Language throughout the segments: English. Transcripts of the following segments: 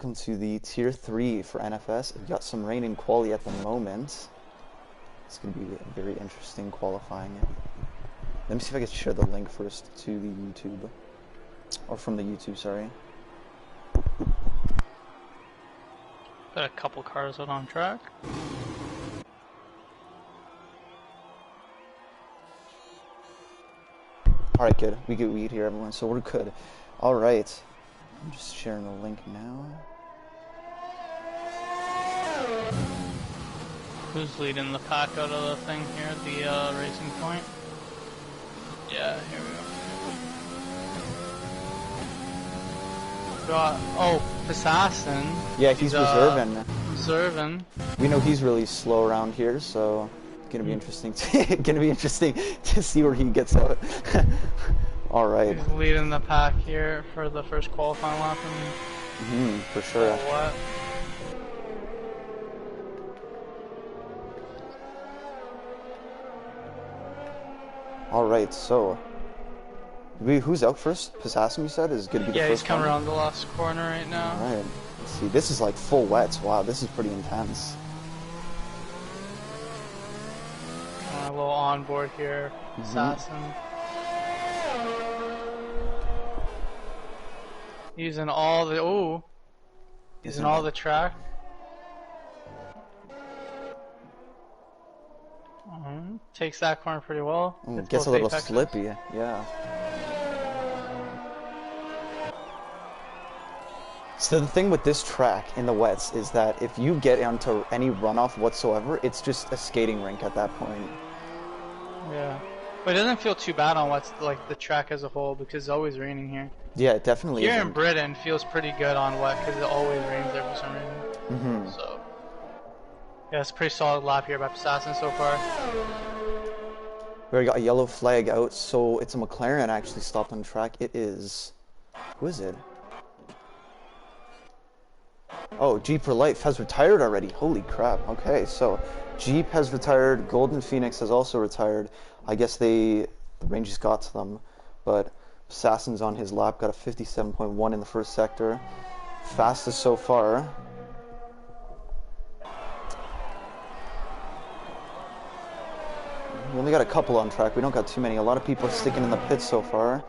welcome to the Tier 3 for NFS. We've got some rain in quali at the moment. It's going to be a very interesting qualifying. Let me see if I can share the link first to the YouTube. Or from the YouTube, sorry. Got a couple cars out on track. Alright, good. We could hear everyone, so we're good. Alright. I'm just sharing the link now. Who's leading the pack out of the thing here at the racing point? Yeah, here we go. Got, Assassin. Yeah, he's reserving. Reserving. We know he's really slow around here, so it's gonna be interesting. To see where he gets out. All right. He's leading the pack here for the first qualifying lap. For sure. What? All right, so who's out first? Assassin, you said, is gonna be the first. Yeah, he's coming around the last corner right now. All right. Let's see. This is like full wets. Wow, this is pretty intense. A little onboard here, Assassin. Using all the using all the track. Takes that corner pretty well. Gets a little slippy, yeah. So the thing with this track in the wets is that if you get into any runoff whatsoever, it's just a skating rink at that point. Yeah, but it doesn't feel too bad on what's like the track as a whole because it's always raining here. Yeah, it definitely Here isn't. in Britain feels pretty good on wet because it always rains there for some reason. So yeah, it's a pretty solid lap here by Assassin so far. We already got a yellow flag out, so it's a McLaren actually stopped on track. It is... Who is it? Oh, Jeep for Life has retired already. Holy crap. Okay, so Jeep has retired. Golden Phoenix has also retired. I guess the rain just got to them. But Assassin's on his lap, got a 57.1 in the first sector. Fastest so far. We only got a couple on track. We don't got too many. A lot of people are sticking in the pits so far.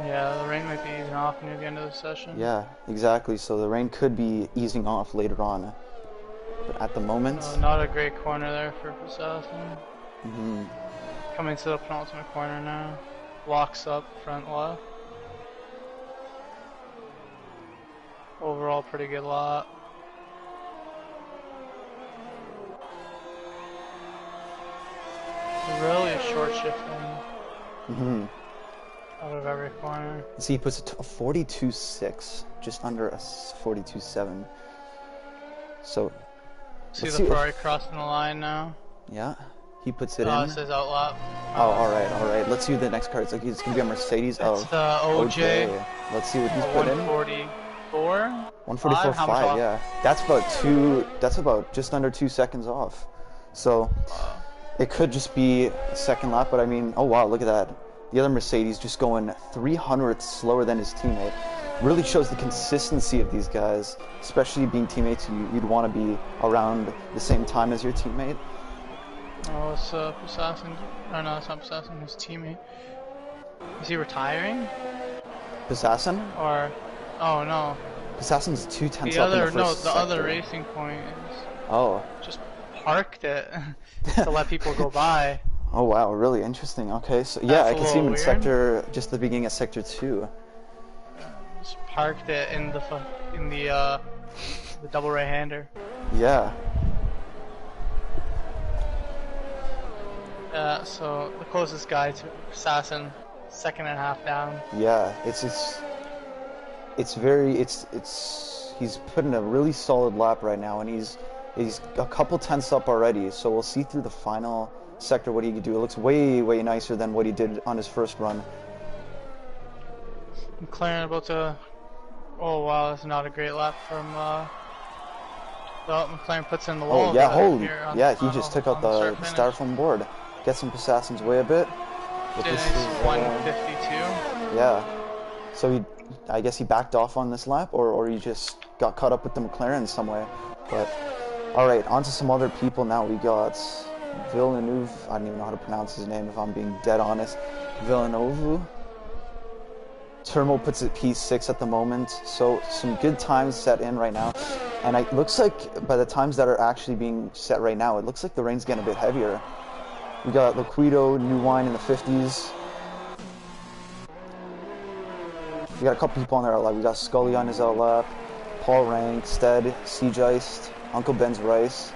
Yeah, the rain might be easing off near the end of the session. Yeah, exactly. So the rain could be easing off later on. But at the moment... not a great corner there for Assassin. Coming to the penultimate corner now. Locks up front left. Overall, pretty good lap. Really a short shifting. Out of every corner. See, he puts a 42.6, just under a 42.7. So, see the Ferrari crossing the line now. Yeah, he puts it in. Oh, it says out lap. Oh, all right. Let's see the next car. It's like it's gonna be a Mercedes. It's the OJ. Let's see what he's put in. 144. 144.5. Yeah, that's about just under 2 seconds off. So, it could just be a second lap, but I mean, oh wow, look at that. The other Mercedes just going 300th slower than his teammate. Really shows the consistency of these guys, especially being teammates. You'd want to be around the same time as your teammate. Oh, it's Assassin. Oh no, it's not Assassin, his teammate. Is he retiring? Assassin? Or, oh no. Assassin's 2/10 up in the first sector. Other racing point is just parked it to let people go by. Oh wow, really interesting. Okay, so yeah, I can see him in just the beginning of sector 2. Just parked it in the double right-hander. Yeah. So the closest guy to Assassin, 2.5 down. Yeah, he's putting a really solid lap right now, and he's a couple tenths up already. So we'll see through the final sector what he could do. It looks way nicer than what he did on his first run. McLaren about to... Oh wow, that's not a great lap from... McLaren puts in the wall. Oh yeah, holy... Yeah, he just took out the styrofoam board. Gets him Assassin's way a bit. This is 152. Yeah. So I guess he backed off on this lap, or he just got caught up with the McLaren in some way. But all right, on to some other people now. We got Villeneuve. I don't even know how to pronounce his name if I'm being dead honest. Villeneuve. Turmo puts it P6 at the moment, so some good times set in right now. And it looks like by the times that are actually being set right now, it looks like the rain's getting a bit heavier. We got Liquido, New Wine in the 50s. We got a couple people on there outlap. We got Scully on his outlap, Paul Rank, Stead, Siege Iced, Uncle Ben's Rice.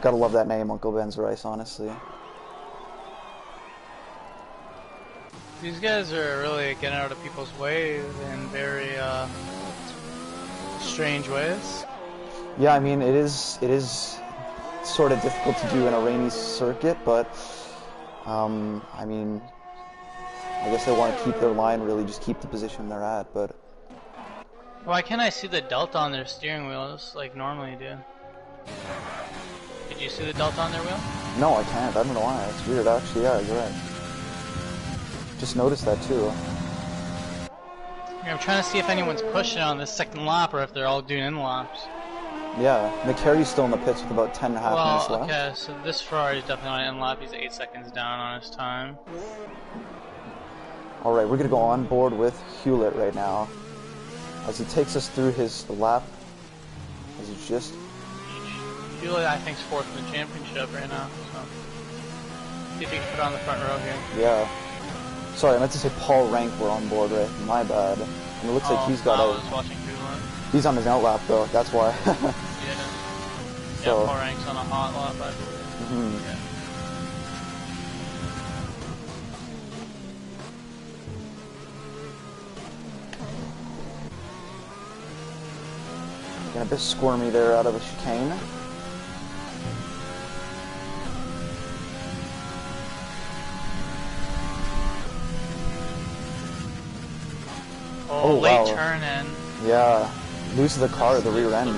Gotta love that name, Uncle Ben's Rice, honestly. These guys are really getting out of people's ways in very strange ways. Yeah, I mean, it is sort of difficult to do in a rainy circuit, but I mean, I guess they want to keep their line, really just keep the position they're at, but... Why can't I see the delta on their steering wheels like normally do? Did you see the delta on their wheel? No, I can't. I don't know why. It's weird, actually. Yeah, you're right. Just noticed that, too. Yeah, I'm trying to see if anyone's pushing on this second lap or if they're all doing in-laps. Yeah, McCarry's still in the pits with about 10 and a half minutes left. Okay, so this Ferrari is definitely on in-lap. He's 8 seconds down on his time. Alright, we're going to go on board with Hewlett right now. As he takes us through his lap. As he just... Hewlett, I think, is 4th in the championship right now. So. See if he can put on the front row here. Yeah. Sorry, I meant to say Paul Rank we're on board with. My bad. And it looks like he's got a... He's on his outlap though, that's why. Yeah. So, yeah, Paul Rank's on a hot lap, I believe. Yeah. Getting a bit squirmy there out of the chicane. Oh, late turn in. Yeah, loses the car at the rear end.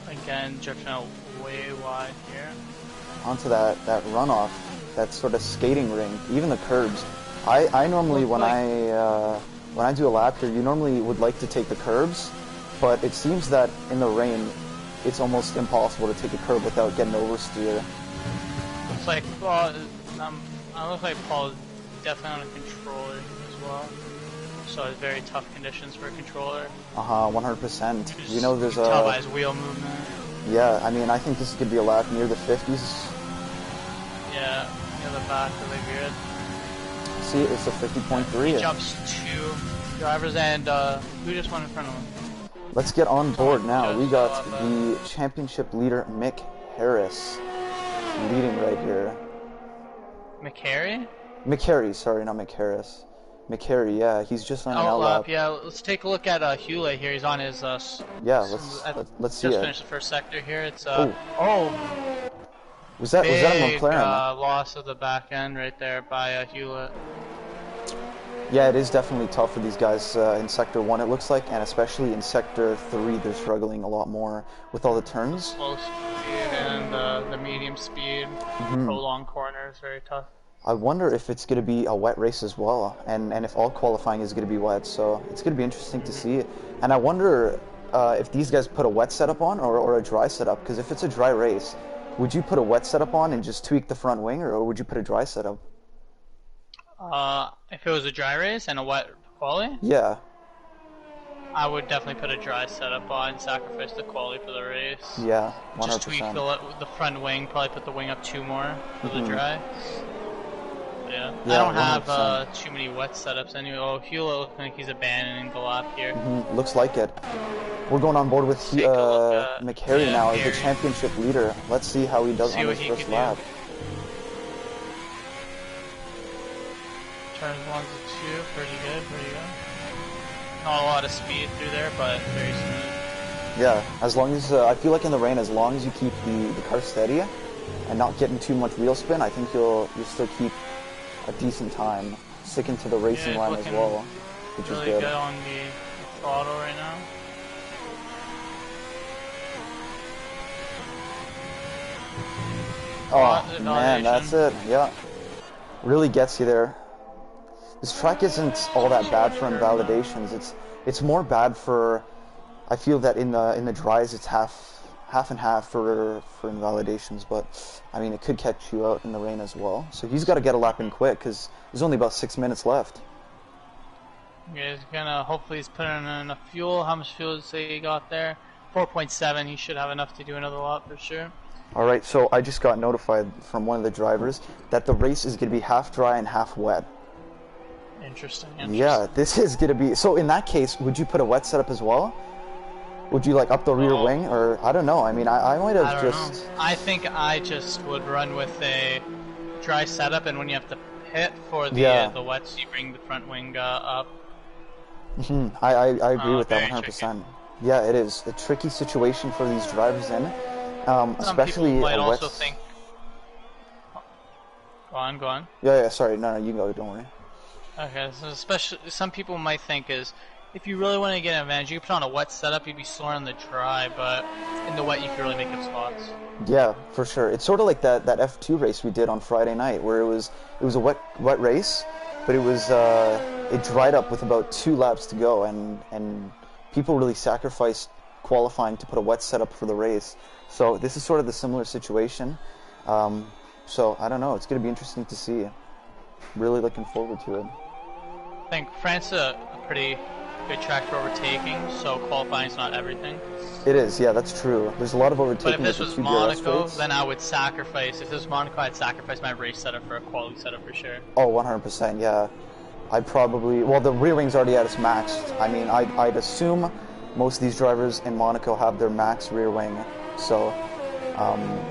Again, drifting out way wide here. Onto that runoff, that sort of skating ring, even the curbs. I normally when I do a lap here, you normally would like to take the curbs, but it seems that in the rain, it's almost impossible to take a curb without getting oversteer. Looks like I look like Paul's definitely on a controller as well. So it's very tough conditions for a controller. 100%. You know, there's a... tell by his wheel movement. Yeah, I mean, I think this is going to be a lap near the 50s. Yeah, near the back, really weird. See, it's a 50.3. He jumps 2 drivers, and who just went in front of him? Let's get on board now. We got the championship leader, Mick Harris, leading right here. McCary? McCary, sorry, not Mick Harris. McCary, yeah, he's just on an outlap. Yeah, let's take a look at Hewlett here. He's on his. Yeah, let's see it. Just finished the first sector here. It's Was that a McLaren? Loss of the back end right there by Hewlett. Yeah, it is definitely tough for these guys in Sector 1, it looks like, and especially in Sector 3, they're struggling a lot more with all the turns. Slow speed and the medium speed, prolonged corners, very tough. I wonder if it's going to be a wet race as well, and if all qualifying is going to be wet, so it's going to be interesting to see. And I wonder if these guys put a wet setup on or a dry setup, because if it's a dry race, would you put a wet setup on and just tweak the front wing, or would you put a dry setup? If it was a dry race and a wet quali? Yeah. I would definitely put a dry setup on, sacrifice the quali for the race. Yeah, 100%. Just tweak the front wing, probably put the wing up 2 more for the dry. Yeah. I don't have too many wet setups anyway. Oh, Hewlett looks like he's abandoning the lap here. Looks like it. We're going on board with McCary now as the championship leader. Let's see how he does on his first lap. Turns 1 to 2, pretty good. Not a lot of speed through there, but very smooth. Yeah, as long as I feel like in the rain, as long as you keep the car steady and not getting too much wheel spin, I think you'll still keep a decent time, sticking to the racing line as well, which is good on the throttle right now. Oh man, that's it. Yeah, really gets you there. This track isn't all that bad for invalidations. It's more bad for. I feel that in the dries it's half and half for invalidations, but I mean it could catch you out in the rain as well. So he's got to get a lap in quick because there's only about 6 minutes left. Yeah, he's gonna hopefully he's putting in enough fuel. How much fuel did you say he got there? 4.7. He should have enough to do another lap for sure. All right, so I just got notified from one of the drivers that the race is going to be half dry and half wet. Interesting. Yeah, this is going to be. So in that case, would you put a wet setup as well? Would you like up the rear wing, or I don't know. I mean, I might have just. I think I just would run with a dry setup, and when you have to pit for the wets, you bring the front wing up. I agree with that 100%. Tricky. Yeah, it is a tricky situation for these drivers in, especially people might a also wet. think. Go on. Yeah. Sorry, no, you can go. Don't worry. Okay, so especially some people might think is. If you really want to get an advantage, you can put on a wet setup, you'd be slower on the dry, but in the wet you can really make good spots. Yeah, for sure. It's sort of like that F2 race we did on Friday night, where it was a wet race, but it dried up with about 2 laps to go, and people really sacrificed qualifying to put a wet setup for the race. So this is sort of the similar situation. So I don't know. It's going to be interesting to see. Really looking forward to it. I think France is a pretty good track for overtaking, so qualifying is not everything. It is, yeah, that's true. There's a lot of overtaking. But if this was Monaco, then I would sacrifice. If this was Monaco, I'd sacrifice my race setup for a quality setup for sure. Oh, 100%, yeah. I'd probably. Well, the rear wing's already at its max. I mean, I'd assume most of these drivers in Monaco have their max rear wing, so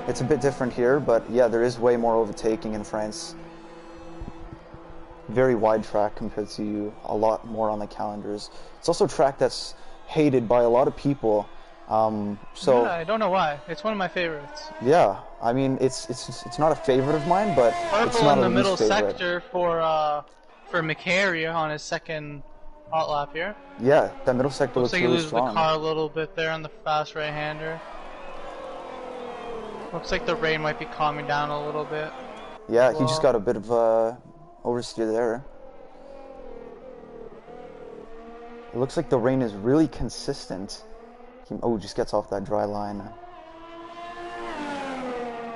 it's a bit different here. But yeah, there is way more overtaking in France. Very wide track compared to a lot more on the calendars. It's also a track that's hated by a lot of people. So yeah, I don't know why. It's one of my favorites. Yeah, I mean it's not a favorite of mine, but it's not in the a middle least favorite. sector for McCary on his second hot lap here. Yeah, that middle sector looks like really he loses strong. the car a little bit there on the fast right-hander. Looks like the rain might be calming down a little bit. Yeah, he just got a bit of oversteer there. It looks like the rain is really consistent. Just gets off that dry line.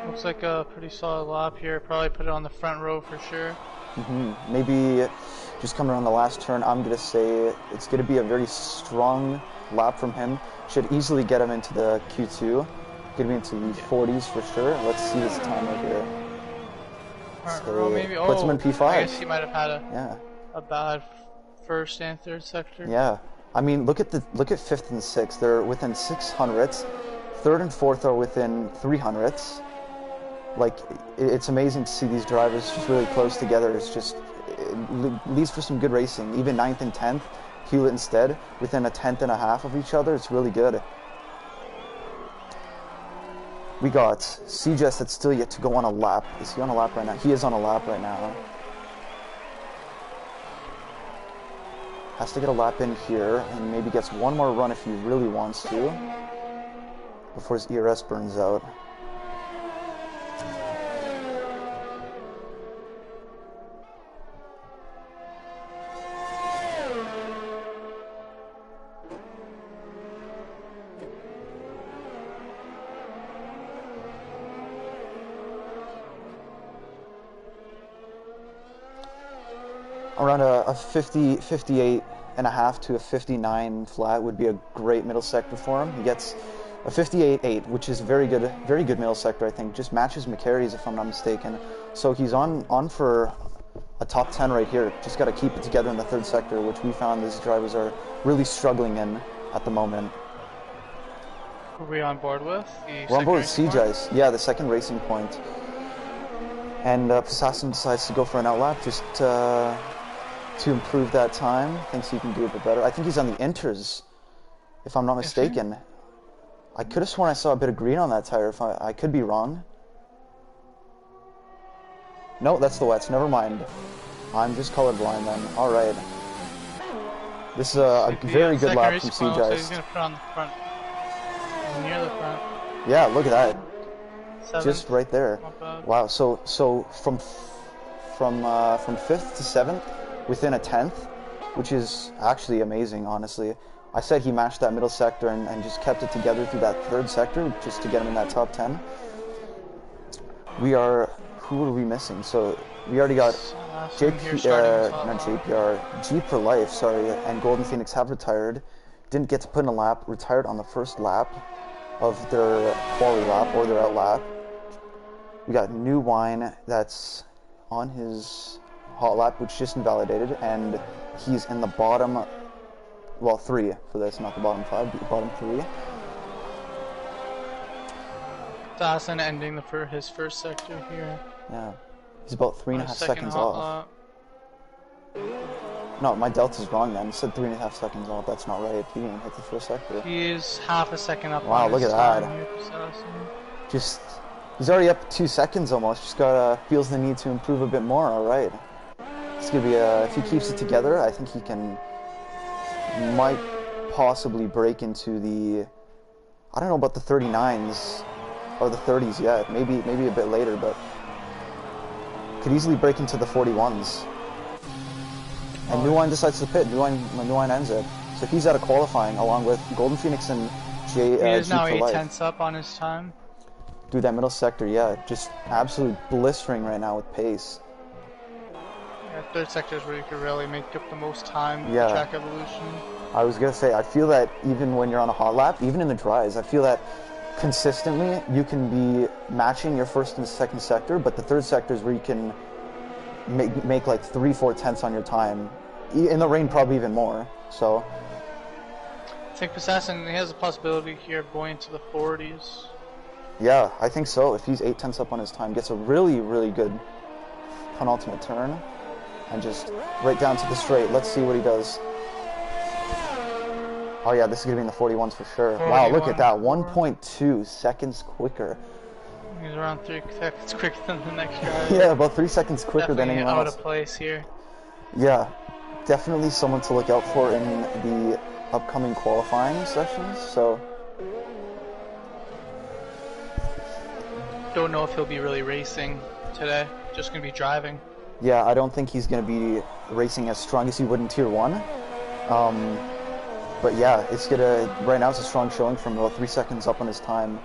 Looks like a pretty solid lap here. Probably put it on the front row for sure. Maybe just coming around the last turn, I'm going to say it's going to be a very strong lap from him. Should easily get him into the Q2. Get him into the 40s for sure. Let's see his time right here. So maybe, puts him in P5. I guess he might have had a bad first and third sector. Yeah, I mean, look at 5th and 6th. They're within 600ths. 3rd and 4th are within 300ths. Like, it's amazing to see these drivers just really close together. It leads for some good racing. Even 9th and 10th, Hewlett instead, within a 10th and a half of each other. It's really good. We got CJS that's still yet to go on a lap. Is he on a lap right now? He is on a lap right now. Has to get a lap in here, and maybe gets one more run if he really wants to, before his ERS burns out. Around a 50, 58 and a half to a 59 flat would be a great middle sector for him. He gets a 58.8, which is very good middle sector, I think. Just matches McCary's if I'm not mistaken. So he's on for a top 10 right here. Just got to keep it together in the 3rd sector, which we found these drivers are really struggling in at the moment. Who are we on board with? We're on board with CJ's. Yeah, the 2nd racing point. And Assassin decides to go for an outlap just to improve that time. Thinks he can do a bit better. I think he's on the inters, if I'm not mistaken. I could have sworn I saw a bit of green on that tire. I could be wrong. No, that's the wets. Never mind. I'm just colorblind then. All right. This is a very good lap from CJ. So he's gonna put on the front, near the front. Yeah, look at that. 7th. Just right there. Wow. So from 5th to 7th, within a 10th, which is actually amazing, honestly. I said he matched that middle sector and just kept it together through that third sector just to get him in that top 10. Who are we missing? So we already got not JPR, G per life, sorry, and Golden Phoenix have retired. Didn't get to put in a lap, retired on the first lap of their quali lap or their out lap. We got New Wine that's on his hot lap, which just invalidated, and he's in the bottom, well, 3 for this, not the bottom 5, but the bottom 3. Dawson ending his first sector here. Yeah, he's about 3.5 seconds off. No, my delta's wrong then. It said 3.5 seconds off. That's not right. He didn't hit the first sector. He's half a second up. Wow, look at that. Just, he's already up 2 seconds almost. Just feels the need to improve a bit more. All right. It's gonna be if he keeps it together, I think he might possibly break into the, I don't know about the 39s or the 30s yet. Maybe a bit later, but could easily break into the 41s. And New Wine decides to pit. New Wine ends it. So he's out of qualifying along with Golden Phoenix and he is now 8/10 up on his time. Dude, that middle sector, yeah, just absolutely blistering right now with pace. Yeah, third sector is where you could really make up the most time with track evolution. I was gonna say, I feel that even when you're on a hot lap, even in the dries, I feel that consistently you can be matching your first and second sector, but the third sector is where you can make like 3-4 tenths on your time. In the rain, probably even more. So I think Assassin, he has a possibility here of going into the 40s. Yeah, I think so. If he's 8 tenths up on his time, gets a really, really good penultimate turn, and just right down to the straight. Let's see what he does. Oh yeah, this is gonna be in the 41s for sure. Wow, look at that, 1.2 seconds quicker. He's around 3 seconds quicker than the next guy. Yeah, about 3 seconds quicker than anyone else. Out of place here. Yeah, definitely someone to look out for in the upcoming qualifying sessions. So don't know if he'll be really racing today. Just gonna be driving. Yeah, I don't think he's gonna be racing as strong as he would in Tier 1. But yeah, it's right now it's a strong showing from about 3 seconds up on his time.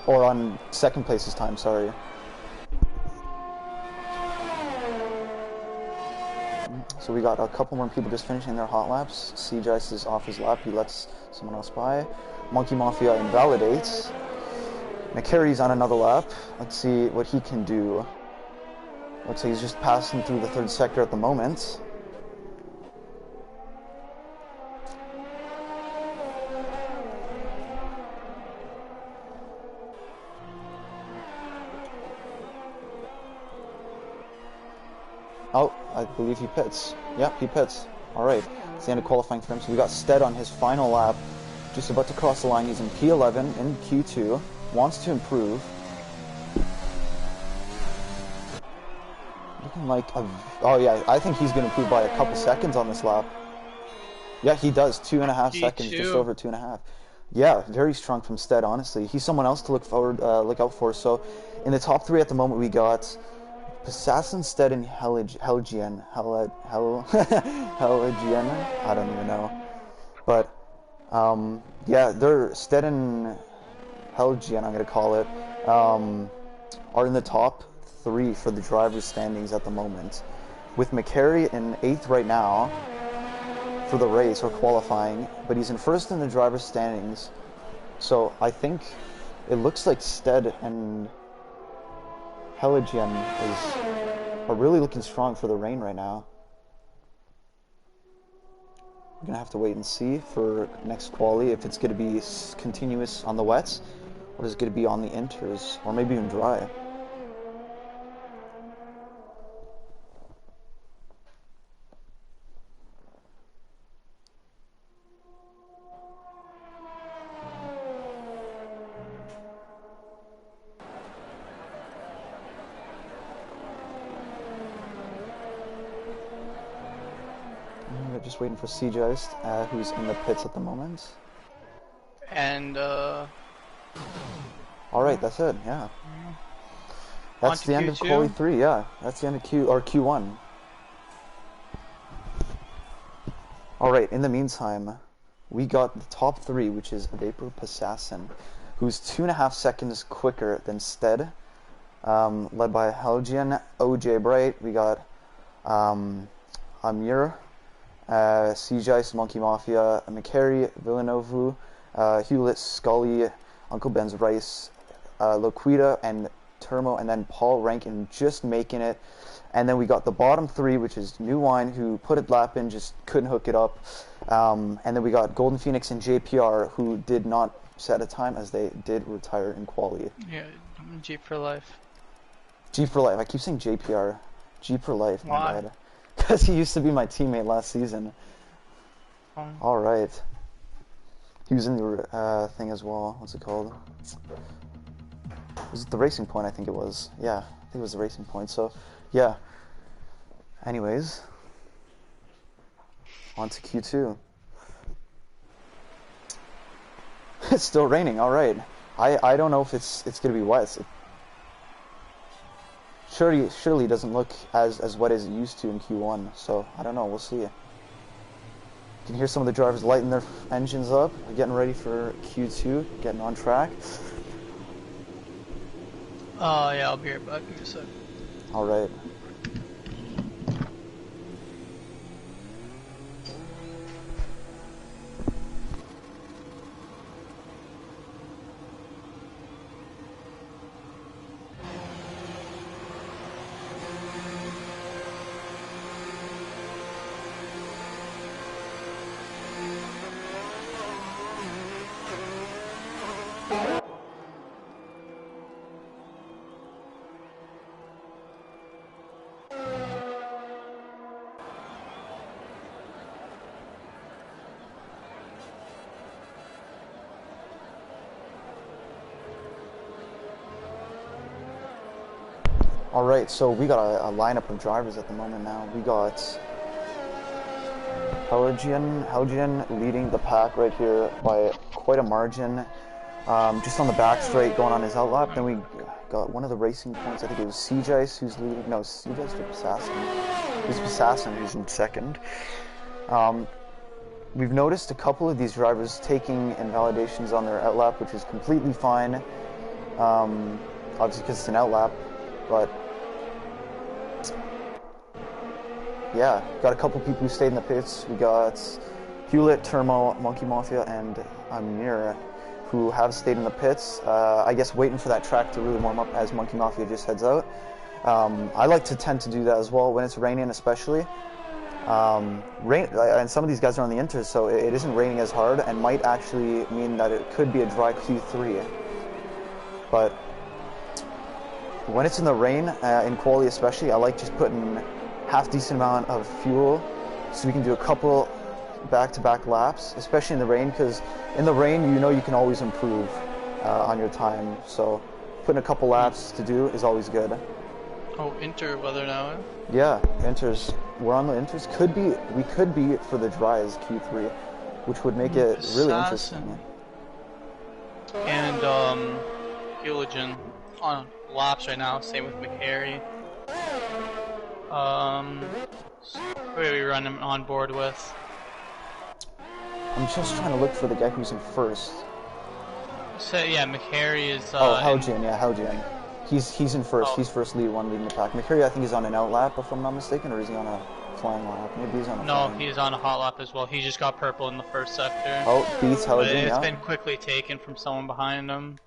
Or on second place's time, sorry. So we got a couple more people just finishing their hot laps. C-Jice is off his lap, he lets someone else by. Monkey Mafia invalidates. McCarry's on another lap. Let's see what he can do. Looks like he's just passing through the third sector at the moment. Oh, I believe he pits. Yep, he pits. Alright, it's the end of qualifying for him. So we got Stead on his final lap. Just about to cross the line. He's in P11, in Q2. Wants to improve. Looking like a... Oh yeah, I think he's going to improve by a couple seconds on this lap. Yeah, he does. 2.5 seconds, just over 2.5. Yeah, very strong from Stead, honestly. He's someone else to look out for. So, in the top 3 at the moment, we got Assassin, Stead, and Helgian. Helgian? I don't even know. But, yeah, they're Stead and Helgian, I'm going to call it, are in the top 3 for the driver's standings at the moment. With McCarry in 8th right now for the race, or qualifying, but he's in 1st in the driver's standings. So I think it looks like Stead and Helgian are really looking strong for the rain right now. We're gonna have to wait and see for next quali if it's gonna be continuous on the wets, or is it gonna be on the inters, or maybe even dry. Just waiting for C-Geist, who's in the pits at the moment. And, Alright, that's it, yeah. That's the end of Quali 3, yeah. That's the end of Q1. Alright, in the meantime, we got the top 3, which is Vapor Passassin, who's 2.5 seconds quicker than Stead, led by Helgian, OJ Bright. We got Amir, Seagice, Monkey Mafia, McCary, Villanovu, Hewlett, Scully, Uncle Ben's Rice, Loquita, and Termo, and then Paul Rankin just making it. And then we got the bottom 3, which is New Wine, who put a lap in, just couldn't hook it up. And then we got Golden Phoenix and JPR, who did not set a time, as they did retire in quali. Yeah, Jeep for life. Jeep for life. I keep saying JPR. Jeep for life. Why? Because he used to be my teammate last season. All right. He was in the thing as well. What's it called? Was it the Racing Point? I think it was. Yeah, I think it was the Racing Point. So, yeah. Anyways, on to Q2. It's still raining. All right. I don't know if it's gonna be wet. Surely doesn't look as wet as it used to in Q1. So I don't know. We'll see. You can hear some of the drivers lighting their engines up. We're getting ready for Q2, getting on track. Yeah, I'll be right back in a sec. All right. Alright, so we got a lineup of drivers at the moment now. We got Helgian leading the pack right here by quite a margin. Just on the back straight going on his outlap. Then we got one of the Racing Points, I think it was Seagice who's leading. No, Seagice or Passassin. It was Passassin who's in second. We've noticed a couple of these drivers taking invalidations on their outlap, which is completely fine. Obviously because it's an outlap, but yeah, got a couple people who stayed in the pits. We got Hewlett, Termo, Monkey Mafia, and Amir, who have stayed in the pits. I guess waiting for that track to really warm up as Monkey Mafia just heads out. I like to tend to do that as well when it's raining, especially. And some of these guys are on the inters, so it isn't raining as hard, and might actually mean that it could be a dry Q3. But when it's in the rain, in quali especially, I like just putting half decent amount of fuel so we can do a couple back-to-back laps, especially in the rain, because in the rain you know you can always improve on your time, so putting a couple laps to do is always good. Oh, inter weather now. Yeah, inters. We're on the inters. We could be for the dries Q3, which would make it really interesting. And Hewlett on laps right now. Same with McCary. Who are we running on board with? I'm just trying to look for the guy who's in first. So yeah, McCary is. Helgian. Yeah, Helgian. He's in first. Oh. He's first lead one leading the pack. McCary, I think, is on an outlap, if I'm not mistaken, or is he on a flying lap? Maybe he's on a. No, he's on a hot lap as well. He just got purple in the first sector. Oh, beats Helgian. It's been quickly taken from someone behind him.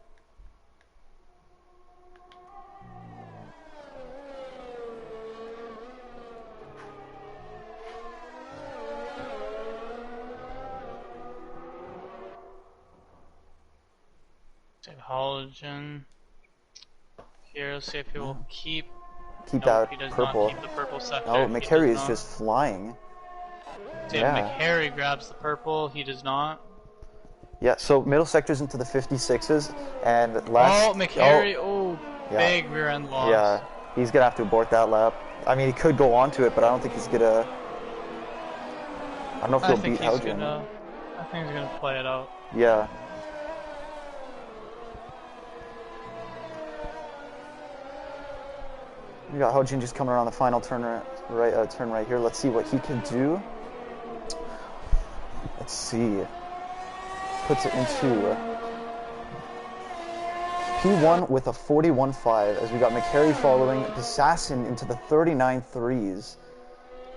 Halogen. Here, let's see if he will keep that purple. Not keep the purple sector. Oh, McCary is just flying. See, yeah. If McCary grabs the purple, he does not. Yeah, so middle sector's into the 56s, and last. Oh, McCary! Yeah. Big rear end loss. Yeah, he's gonna have to abort that lap. I mean, he could go on to it, but I don't think he's gonna. I don't know if he'll beat Helgian. I think he's gonna play it out. Yeah. We got Helgian just coming around the final turn right here. Let's see what he can do. Let's see. Puts it into P1 with a 41.5 as we got McCary following Assassin into the 39.3s.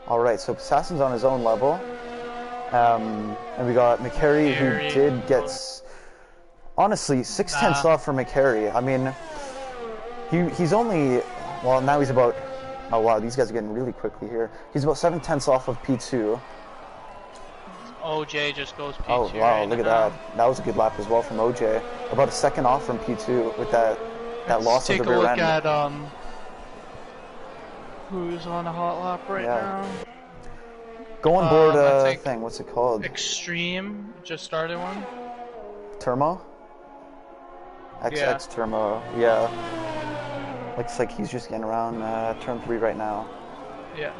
Alright, so Assassin's on his own level. And we got McCary who did get, honestly, 6/10 off for McCary. I mean, he's only, well, now he's about, oh wow, these guys are getting really quickly here. He's about 7/10 off of P2. OJ just goes P2. Oh wow, look at that. That was a good lap as well from OJ. About a second off from P2 with that loss of the rear end. Take a look at who's on a hot lap right now. Go on board thing, what's it called? Extreme just started one. Turmo? XX Turmo, yeah. Looks like he's just getting around turn 3 right now. Yeah.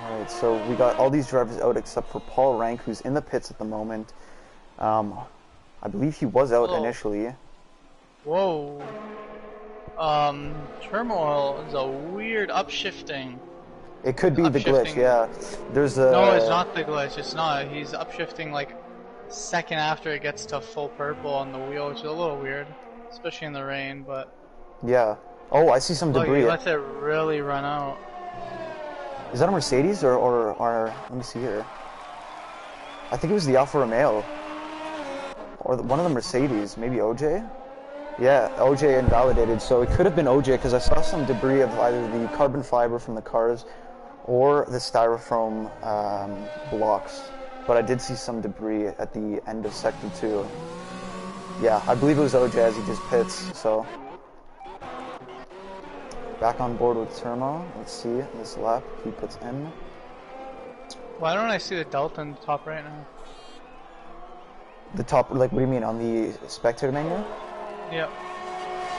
Alright, so we got all these drivers out except for Paul Rank, who's in the pits at the moment. I believe he was out initially. Whoa. Turmoil is a weird upshifting. It could be the glitch, yeah. There's a... No, it's not the glitch, it's not. He's upshifting like second after it gets to full purple on the wheel, which is a little weird. Especially in the rain, but... Yeah. Oh, I see some debris. He lets it really run out. Is that a Mercedes or let me see here. I think it was the Alfa Romeo. Or one of the Mercedes, maybe OJ? Yeah, OJ invalidated, so it could have been OJ because I saw some debris of either the carbon fiber from the cars or the styrofoam blocks. But I did see some debris at the end of Sector 2. Yeah, I believe it was OJ as he just pits, so... Back on board with Turmo. Let's see this lap. He puts in. Why don't I see the delta in the top right now? The top, like, what do you mean, on the spectator menu? Yep.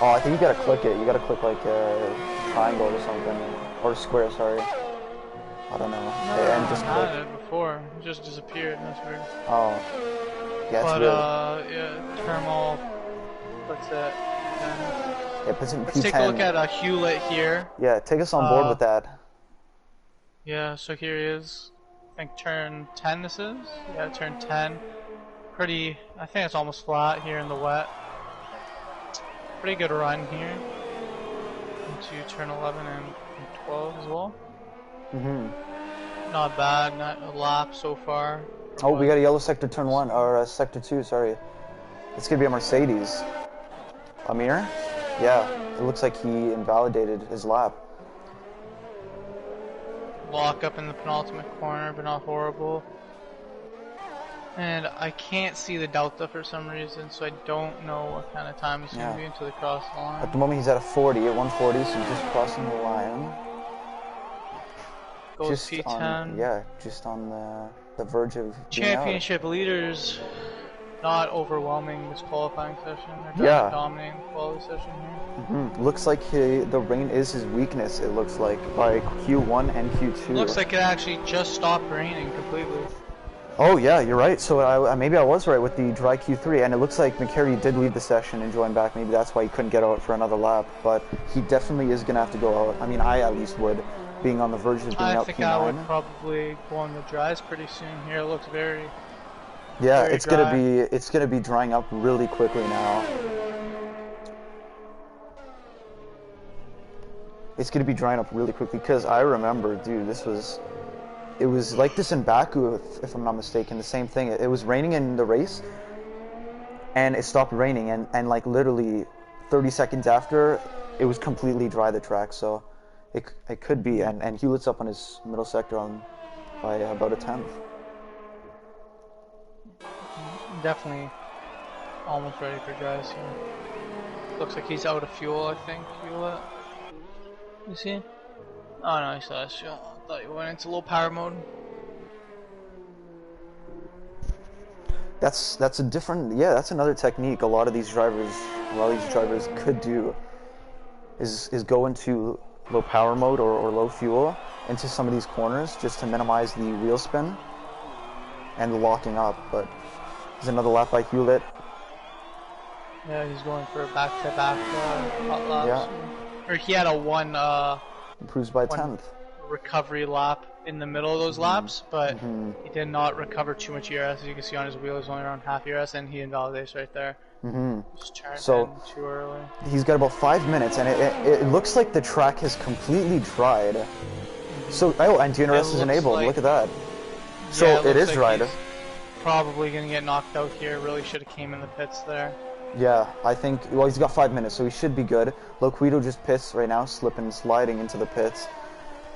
Oh, I think you gotta click it. You gotta click, like, a triangle or something. Or square, sorry. I don't know. No, and just I had it before. It just disappeared. That's weird. Oh. Yeah, it's but, weird. yeah, Turmo. What's that? Yeah, puts it in Let's P10. take a look at Hewlett here. Yeah, take us on board with that. Yeah, so here he is. I think turn 10 this is? Yeah, turn 10. Pretty, I think it's almost flat here in the wet. Pretty good run here. Into turn 11 and 12 as well. Not bad, not a lap so far. Oh, we got a yellow sector turn 1, or sector 2, sorry. It's gonna be a Mercedes. Amir? Yeah, it looks like he invalidated his lap. Lock up in the penultimate corner, but not horrible. And I can't see the delta for some reason, so I don't know what kind of time it's going to be until they cross the line. At the moment he's at a 40, at 140, so just crossing the line. Goes just P10. On, just on the verge of championship leaders. Not overwhelming this qualifying session. They're dominating the quality session here. Looks like the rain is his weakness, it looks like, by Q1 and Q2. Looks like it actually just stopped raining completely. Oh yeah, you're right. So maybe I was right with the dry Q3, and it looks like McCary did leave the session and join back. Maybe that's why he couldn't get out for another lap, but he definitely is going to have to go out. I mean, I at least would, being on the verge of being out P9. I think I would probably go on the dries pretty soon here. It looks very... Yeah, it's gonna be drying up really quickly now. It's gonna be drying up really quickly because I remember, dude, it was like this in Baku, if I'm not mistaken. The same thing. It was raining in the race, and it stopped raining, and like literally 30 seconds after, it was completely dry the track. So it could be, and Hewlett's up on his middle sector by about a 10th. Definitely almost ready for dries here. Looks like he's out of fuel, I think. Hewlett. You see? Oh no, he still has fuel. I thought he went into low power mode. That's a different, that's another technique a lot of these drivers could do is go into low power mode or low fuel into some of these corners just to minimize the wheel spin and the locking up. But there's another lap by Hewlett. Yeah, he's going for a back-to-back hot laps. Yeah. Or he had a one Improves by one 10th. recovery lap in the middle of those laps, but he did not recover too much ERS. As you can see on his wheel, it's only around half ERS, and he invalidates right there. Just turned in too early. He's got about 5 minutes, and it looks like the track has completely dried. So, oh, and DNRS is enabled. Look at that. So yeah, it is like dried. he's probably gonna get knocked out here. Really should have came in the pits there. Yeah, I think. Well, he's got 5 minutes, so he should be good. Loquido just pits right now, slipping, sliding into the pits.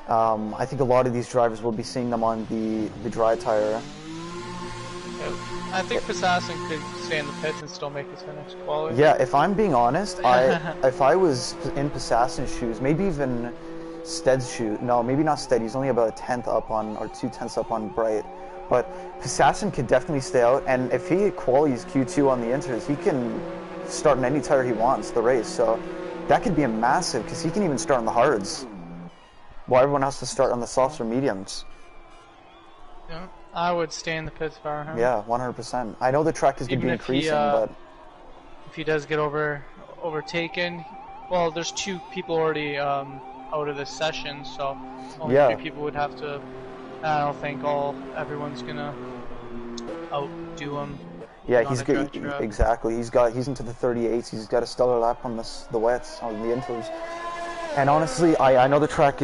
I think a lot of these drivers will be seeing them on the dry tire. I think Assassin could stay in the pits and still make it to the next quality. Yeah, if I'm being honest, if I was in Assassin's shoes, maybe even Stead's shoe. No, maybe not Stead. He's only about a 10th up on, or 2/10 up on Bright. But Assassin could definitely stay out, and if he qualies Q2 on the inters, he can start on any tire he wants the race. So that could be a massive, because he can even start on the hards, while everyone has to start on the softs or mediums. Yeah, I would stay in the pits for him. Yeah, 100%. I know the track is going to be increasing, but if he does get overtaken, well, there's 2 people already out of this session, so only 3 people would have to. I don't think everyone's gonna outdo him. Yeah, he's good. Exactly. He's into the 38s. He's got a stellar lap on the wets on the inters. And honestly, I know the track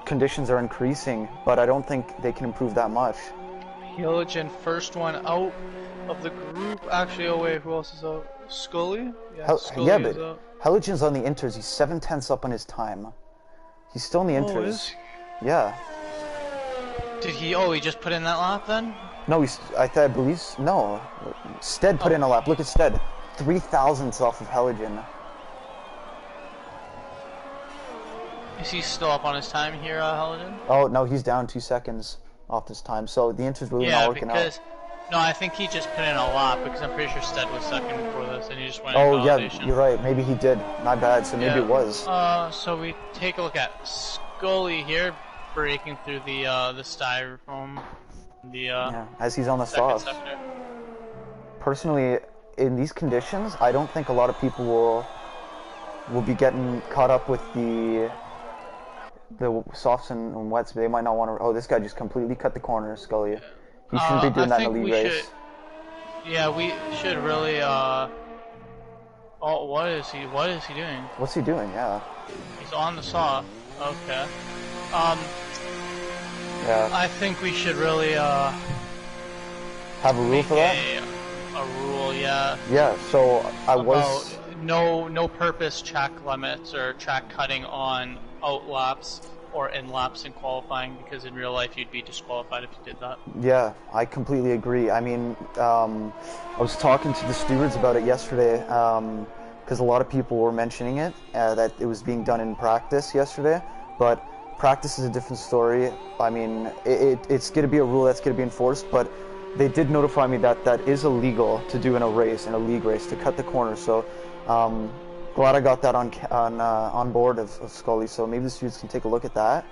conditions are increasing, but I don't think they can improve that much. Heligen, first one out of the group. Actually, oh wait, who else is out? Scully? Yeah, Scully but Heligen's on the inters. He's 7/10 up on his time. He's still in the inters. Yeah. Did he? Oh, he just put in that lap then? No, I believe. No. Stead put in a lap. Look at Stead. 3,000ths off of Heligen. Is he still up on his time here, Heligen? Oh, no, he's down 2 seconds off this time. So the inter's really not working out. No, I think he just put in a lap because I'm pretty sure Stead was second before this, and he just went. Oh yeah, you're right. Maybe he did. My bad. So maybe it was. So we take a look at Scully here, breaking through the styrofoam. As he's on the soft. Personally, in these conditions, I don't think a lot of people will be getting caught up with the softs and wets. They might not want to. Oh, this guy just completely cut the corner, Scully. He shouldn't be doing that in a league race. Yeah, we should really. Oh, what is he doing? What's he doing? Yeah. He's on the soft. Okay. Yeah. I think we should really have a rule for that. A rule, yeah. Yeah. So no purpose track limits or track cutting on out laps or in laps in qualifying, because in real life you'd be disqualified if you did that. Yeah, I completely agree. I mean, I was talking to the stewards about it yesterday, because a lot of people were mentioning it, that it was being done in practice yesterday, but practice is a different story. I mean, it's going to be a rule that's going to be enforced, but they did notify me that that is illegal to do in a league race, to cut the corner. So glad I got that on board of Scully. So maybe the students can take a look at that.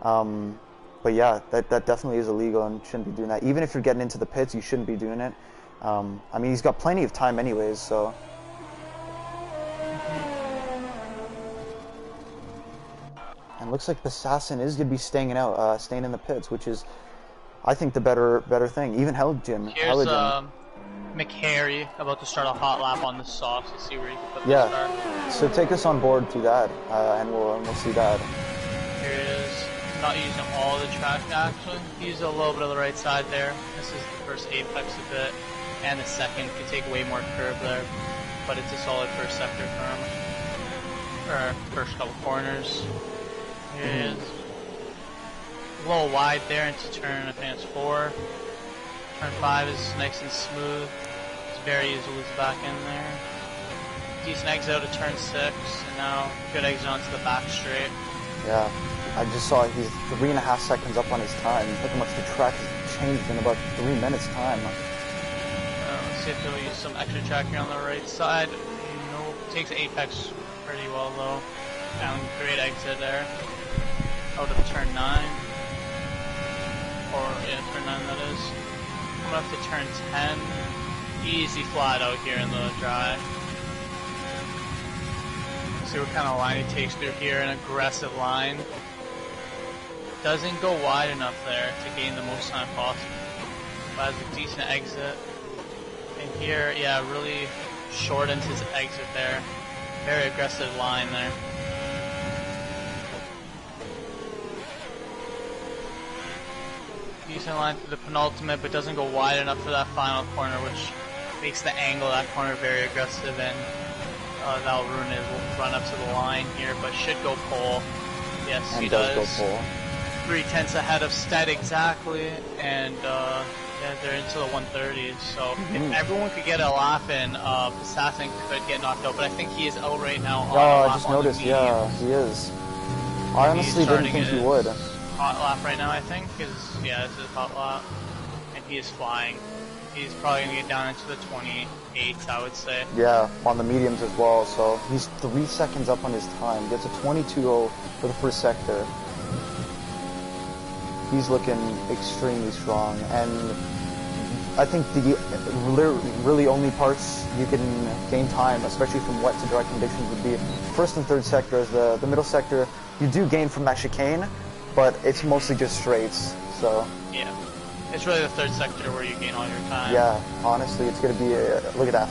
But yeah, that definitely is illegal and shouldn't be doing that. Even if you're getting into the pits, you shouldn't be doing it. I mean, he's got plenty of time anyways, so. And looks like Assassin is going to be staying in the pits, which is, I think, the better thing. Even Heligen. Here's McHarry about to start a hot lap on the softs. Let's see where he can put this start. So take us on board to that, and we'll see that. Here it is. Not using all the track actually. Use a little bit of the right side there. This is the first apex a bit, and the second could take way more curve there, but it's a solid first sector for him. Or first couple corners. Here it is. A little wide there into turn, I think it's 4. Turn 5 is nice and smooth. It's very easy to lose back in there. Decent exit out of turn 6, and now good exit onto the back straight. Yeah, I just saw he's 3.5 seconds up on his time. Look how much the track has changed in about 3 minutes time. Let's see if he'll use some extra track here on the right side. Nope, takes apex pretty well though. Down great exit there. Out of turn 9. Or, yeah, turn 9 that is. Coming up to turn 10. Easy flat out here in the dry. See what kind of line he takes through here. An aggressive line. Doesn't go wide enough there to gain the most time possible. But has a decent exit. And here, yeah, really shortens his exit there. Very aggressive line there. Decent line through the penultimate, but doesn't go wide enough for that final corner, which makes the angle of that corner very aggressive, and that'll ruin his run up to the line here, but should go pole. Yes, and he does. Go pole. 3/10 ahead of Stead exactly, and yeah, they're into the 130s. So if everyone could get a lap in, Assassin could get knocked out, but I think he is out right now. Oh, I just noticed. Yeah, he is. I honestly didn't think he would. Hot lap right now, I think, because yeah, this is hot lap, and he is flying. He's probably gonna get down into the 28s, I would say. Yeah, on the mediums as well. So he's 3 seconds up on his time. Gets a 22.0 for the first sector. He's looking extremely strong, and I think the really only parts you can gain time, especially from wet to dry conditions, would be first and third sector. As the middle sector, you do gain from that chicane, but it's mostly just straights. So yeah, it's really the third sector where you gain all your time. Yeah, honestly, it's gonna be look at that.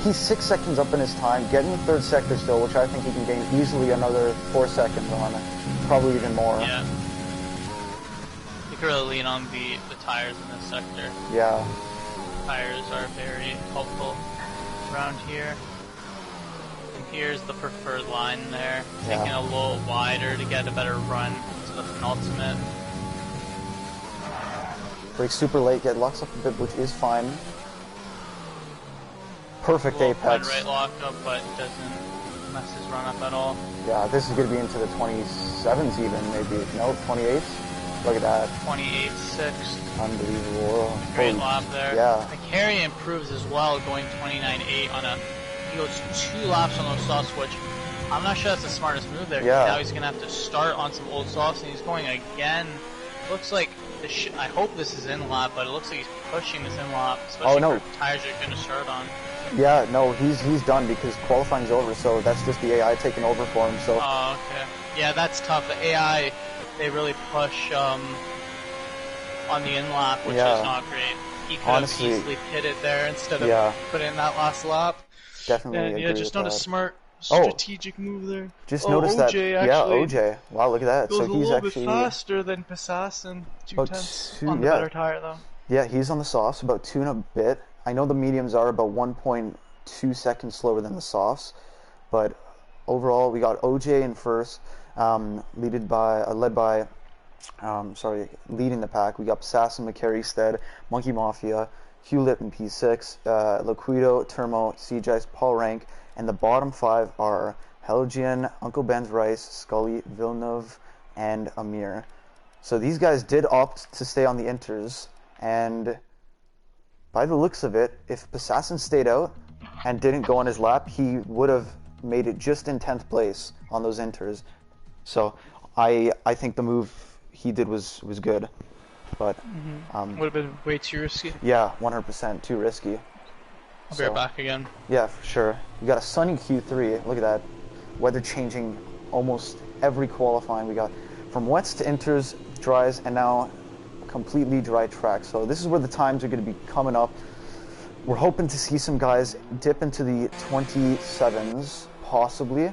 He's 6 seconds up in his time, getting the third sector still, which I think he can gain easily another 4 seconds on it, probably even more. Yeah. You can really lean on the tires in this sector. Yeah. Tires are very helpful around here. And here's the preferred line there. Yeah. Taking a little wider to get a better run to the penultimate. Breaks super late, get locks up a bit, which is fine. Perfect apex. Right locked up, but doesn't mess his run up at all. Yeah, this is going to be into the 27s even, maybe. No, 28s? Look at that. 28.6. Unbelievable. Great lap there. Yeah. The carry improves as well, going 29.8 on a... He goes 2 laps on those softs, which I'm not sure that's the smartest move there. Yeah. Now he's going to have to start on some old softs, and he's going again. Looks like... I hope this is in lap, but it looks like he's pushing this in lap, especially for tires you're going to start on. Yeah, no, he's done because qualifying's over, so that's just the AI taking over for him. So. Oh, okay. Yeah, that's tough. The AI, they really push on the in lap, which is not great. He could have easily pitted there instead of putting in that last lap. Definitely. And just on a smart, strategic move there. Just noticed that. OJ OJ. Wow, look at that. Goes so he's a little actually bit faster than Passassin. 2/10 on the better tire though. Yeah, he's on the softs, about 2 and a bit. I know the mediums are about 1.2 seconds slower than the softs, but overall we got OJ in first, leading the pack. We got Assassin, McCary, Stead, Monkey Mafia, Hewlett in P6, Liquido, Termo, CJ's, Paul Rank, and the bottom 5 are Helgian, Uncle Ben's Rice, Scully, Villeneuve, and Amir. So these guys did opt to stay on the inters, and by the looks of it, if Assassin stayed out and didn't go on his lap, he would have made it just in 10th place on those inters. So I think the move he did was good, but would have been way too risky. Yeah, 100% too risky. I'll be right back again. Yeah, for sure. You got a sunny Q3. Look at that. Weather changing almost every qualifying. We got from wets to inters, dries, and now completely dry track. So this is where the times are going to be coming up. We're hoping to see some guys dip into the 27s, possibly.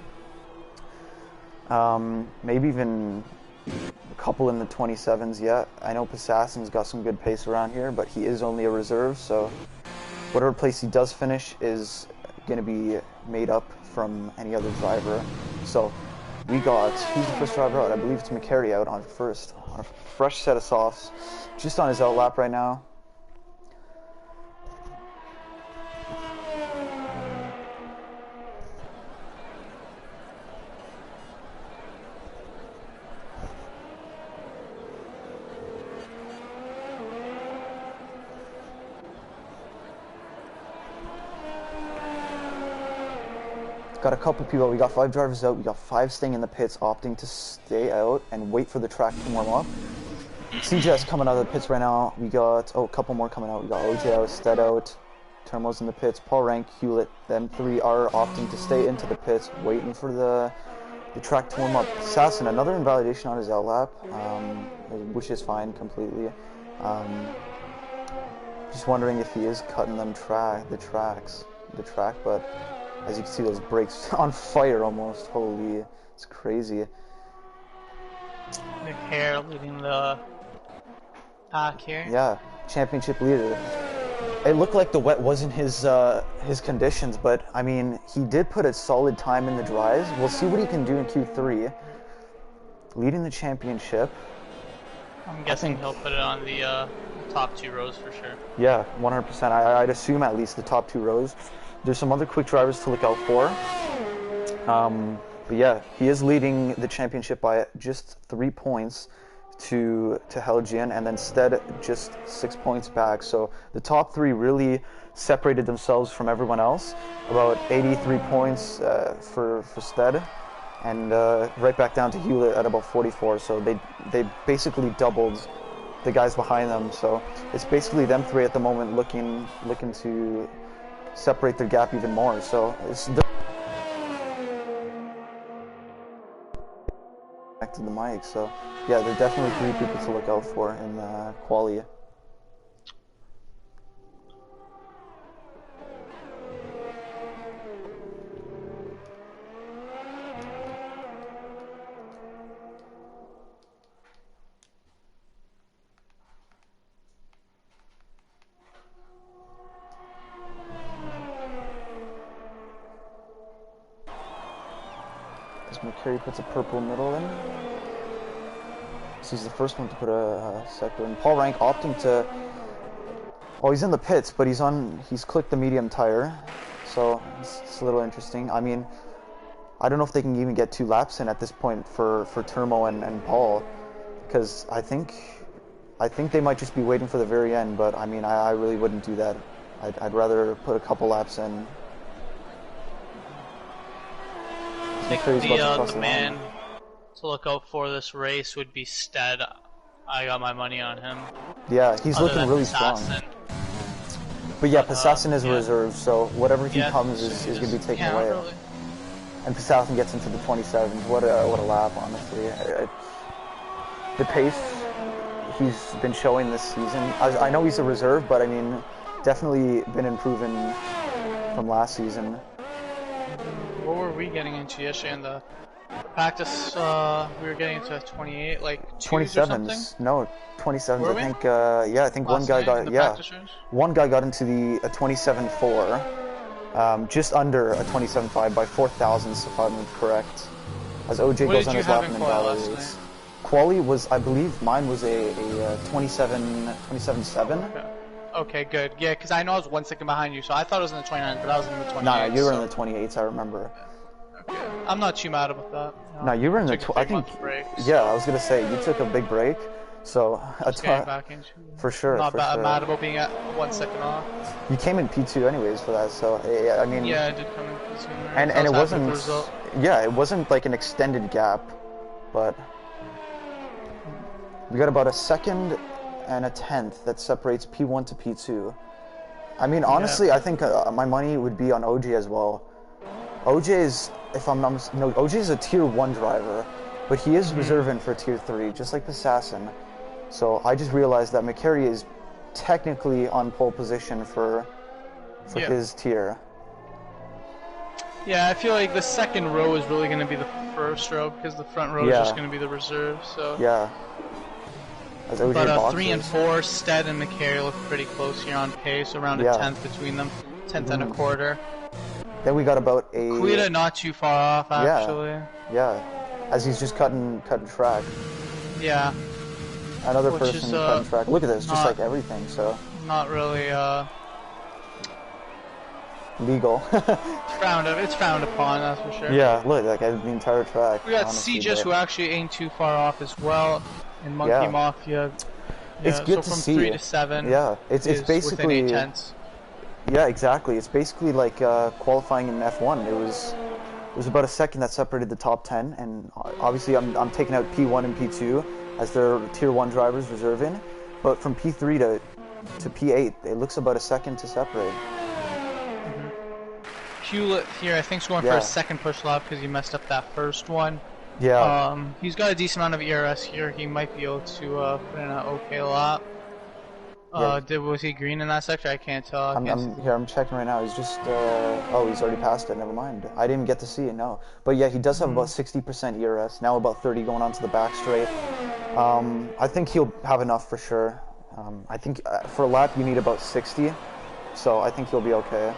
Maybe even a couple in the 27s yet. I know Passassin's got some good pace around here, but he is only a reserve, so whatever place he does finish is going to be made up from any other driver. So we got, who's the first driver out? I believe it's McCary out on first. On a fresh set of softs, just on his out lap right now. Got a couple people. We got 5 drivers out. We got 5 staying in the pits, opting to stay out and wait for the track to warm up. CJ's coming out of the pits right now. We got a couple more coming out. We got OJ out, Stead out, Turmo's in the pits. Paul Rank, Hewlett, them three are opting to stay into the pits, waiting for the track to warm up. Assassin, another invalidation on his outlap, which is fine completely. Just wondering if he is cutting them the track, but as you can see, those brakes on fire almost. Holy, it's crazy. Nick Hare leading the pack here. Yeah, championship leader. It looked like the wet wasn't his conditions, but I mean, he did put a solid time in the dries. We'll see what he can do in Q3. Leading the championship. I'm guessing he'll put it on the top 2 rows for sure. Yeah, 100%. I'd assume at least the top 2 rows. There's some other quick drivers to look out for. But yeah, he is leading the championship by just 3 points to Helgian, and then Stead just 6 points back. So the top 3 really separated themselves from everyone else. About 83 points for Stead, and right back down to Hewlett at about 44. So they basically doubled the guys behind them. So it's basically them 3 at the moment looking to separate their gap even more. So it's back to the mic. So yeah, there are definitely 3 people to look out for in quali. As McCary puts a purple middle in. So he's the first one to put a sector in. Paul Rank opting to... Oh, he's in the pits, but he's clicked the medium tire. So it's a little interesting. I mean, I don't know if they can even get 2 laps in at this point for Turmo and Paul, because I think they might just be waiting for the very end, but I mean, I really wouldn't do that. I'd rather put a couple laps in. I think the man to look out for this race would be Stead. I got my money on him. Yeah, he's looking really strong. But yeah, Passassin is a reserve, so whatever he comes is going to be taken away. Really. And Passassin gets into the 27th. What a lap, honestly. The pace he's been showing this season. I know he's a reserve, but I mean, definitely been improving from last season. What were we getting into yesterday in the practice? We were getting into 28, like 27s. No, 27s. I think. I think one guy got. Yeah, one guy got into the 27.4, just under a 27.5 by 4 thousandths, if I'm correct. As OJ goes on his lap and invalidates. Quali was, I believe, mine was a 27.7. Okay, good. Yeah, because I know I was 1 second behind you, so I thought it was in the 29, but I was in the 28. Nah, you were in the 28s, I remember. Okay. I'm not too mad about that. No, you were in the... I think... Yeah, I was going to say, you took a big break, so... back into, for sure, not mad about being at 1 second off. You came in P2 anyways for that, so, yeah, I mean... Yeah, I did come in P2. And it wasn't... Yeah, it wasn't like an extended gap, but... We got about a second and a tenth that separates P1 to P2. I mean, honestly, I think my money would be on OJ as well. OJ is, if I'm not mistaken, no, OJ is a tier 1 driver, but he is reserving for tier 3, just like the Assassin. So I just realized that McCary is technically on pole position for his tier. Yeah, I feel like the second row is really going to be the first row, because the front row is just going to be the reserve. So yeah. But 3 and 4, Stead and McCary look pretty close here on pace, around a tenth between them, tenth and a quarter. Then we got about a... Kuida not too far off, actually. Yeah, as he's just cutting track. Yeah. Another person cutting track. Look at this, just like everything, so... Not really, legal. It's frowned upon, that's for sure. Yeah, look, like the entire track. We got CJS, who actually ain't too far off as well. In Monkey Mafia, it's good to from see. 3 to 7. Yeah, it's basically within 8 tenths. Yeah, exactly. It's basically like qualifying in F1. It was about a second that separated the top 10, and obviously I'm taking out P1 and P2 as their tier 1 drivers reserving, but from P3 to P8, it looks about a second to separate. Hewlett here, I think, is going for Yeah. a second push lap because he messed up that first one. Yeah. He's got a decent amount of ERS here. He might be able to put in an okay lap. Yeah. Was he green in that sector? I can't tell. I'm checking right now. He's just oh, he's already passed it. Never mind. I didn't get to see it. No, but yeah, he does have about 60% ERS now, about 30 going on to the back straight. I think he'll have enough for sure. I think for a lap you need about 60, so I think he'll be okay.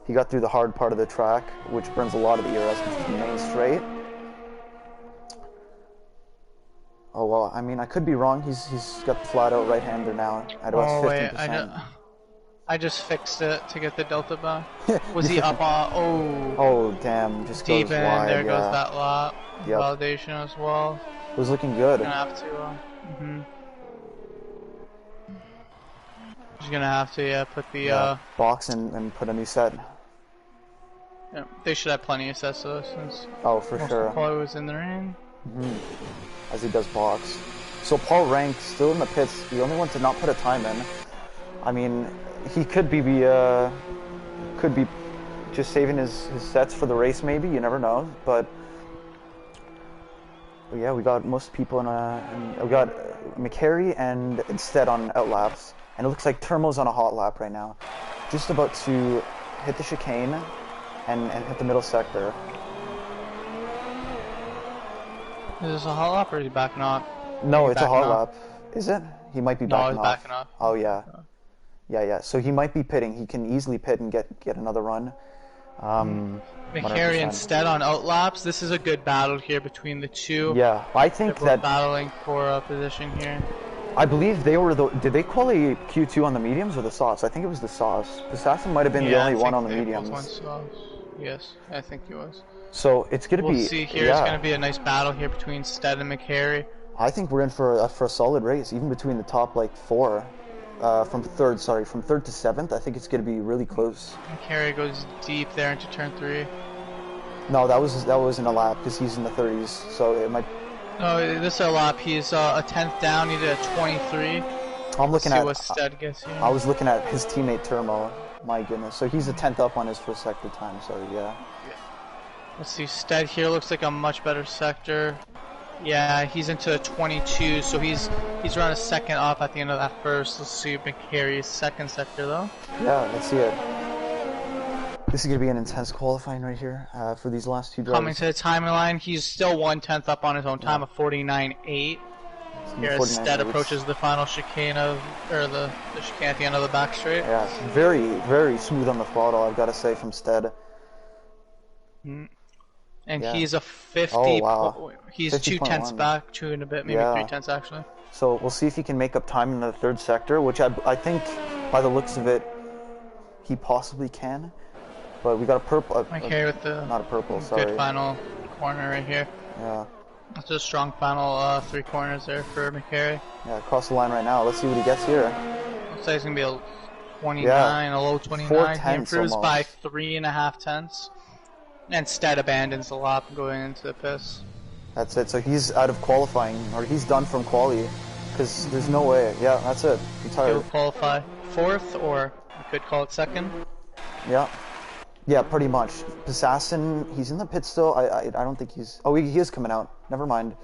He got through the hard part of the track, which burns a lot of the ERS, which is the main straight. Oh well, I mean, I could be wrong. He's got the flat out right-hander now at about 50%. I just fixed it to get the delta back. Was he up on? Oh. Oh damn! Just Deep goes in. wide. There yeah. goes that lap. Yep. Validation as well. It was looking good. Gonna have to. He's gonna have to put the box and put a new set. Yeah, they should have plenty of sets though, since for sure. Paul was in the rain. As he does box. So Paul Rank still in the pits. The only one to not put a time in. I mean, he could be just saving his sets for the race. Maybe you never know. But yeah, we got most people we got McCary and instead on outlaps, and it looks like Turmo's on a hot lap right now, just about to hit the chicane and hit the middle sector. Is this a hot lap or is he backing off? No, it's a hot lap. Is it? He might be backing off. No, he's backing off. Oh yeah. Yeah. So he might be pitting. He can easily pit and get another run. McCary instead on outlaps. This is a good battle here between the two. Yeah, I think they're battling for a position here. I believe they were did they call a Q2 on the mediums or the softs? I think it was the softs. Assassin might have been the only one on the mediums. Yes, I think he was. So it's gonna be. We'll see here. It's gonna be a nice battle here between Stead and McCary. I think we're in for a solid race, even between the top like four. From third to seventh. I think it's gonna be really close. McCary goes deep there into turn 3. No, that wasn't a lap because he's in the 30s, so it might. No, this is a lap. He's a 10th down. He did a 23. I'm looking at what Stead gets here. I was looking at his teammate Turmo. My goodness, so he's a 10th up on his first sector time. So yeah. Let's see. Stead here looks like a much better sector. Yeah, he's into 22, so he's around a second off at the end of that first. Let's see McCary's second sector though. Yeah, let's see it. This is gonna be an intense qualifying right here for these last two drivers. Coming to the timeline, he's still 1/10 up on his own time of 49.8. Here as Stead approaches the final chicane the chicane at the end of the back straight. Yeah, very, very smooth on the throttle, I've got to say, from Stead. And he's a 50. Oh, wow. He's 2/10 back, 2 and a bit, maybe 3/10 actually. So we'll see if he can make up time in the third sector, which I think, by the looks of it, he possibly can. But we got a purple. Okay, with the not a purple. Sorry. Good final corner right here. Yeah. That's a strong final 3 corners there for McCary. Yeah, across the line right now. Let's see what he gets here. Looks like it's gonna be a 29, a low 29. He improves almost by 3.5 tenths. And Stead abandons the lap going into the pits. That's it. So he's out of qualifying, or he's done from quali, because there's no way. Yeah, that's it. Retired. He'll qualify 4th, or we could call it 2nd. Yeah. Yeah, pretty much. Assassin, he's in the pit still. I don't think he's. Oh, he is coming out. Never mind.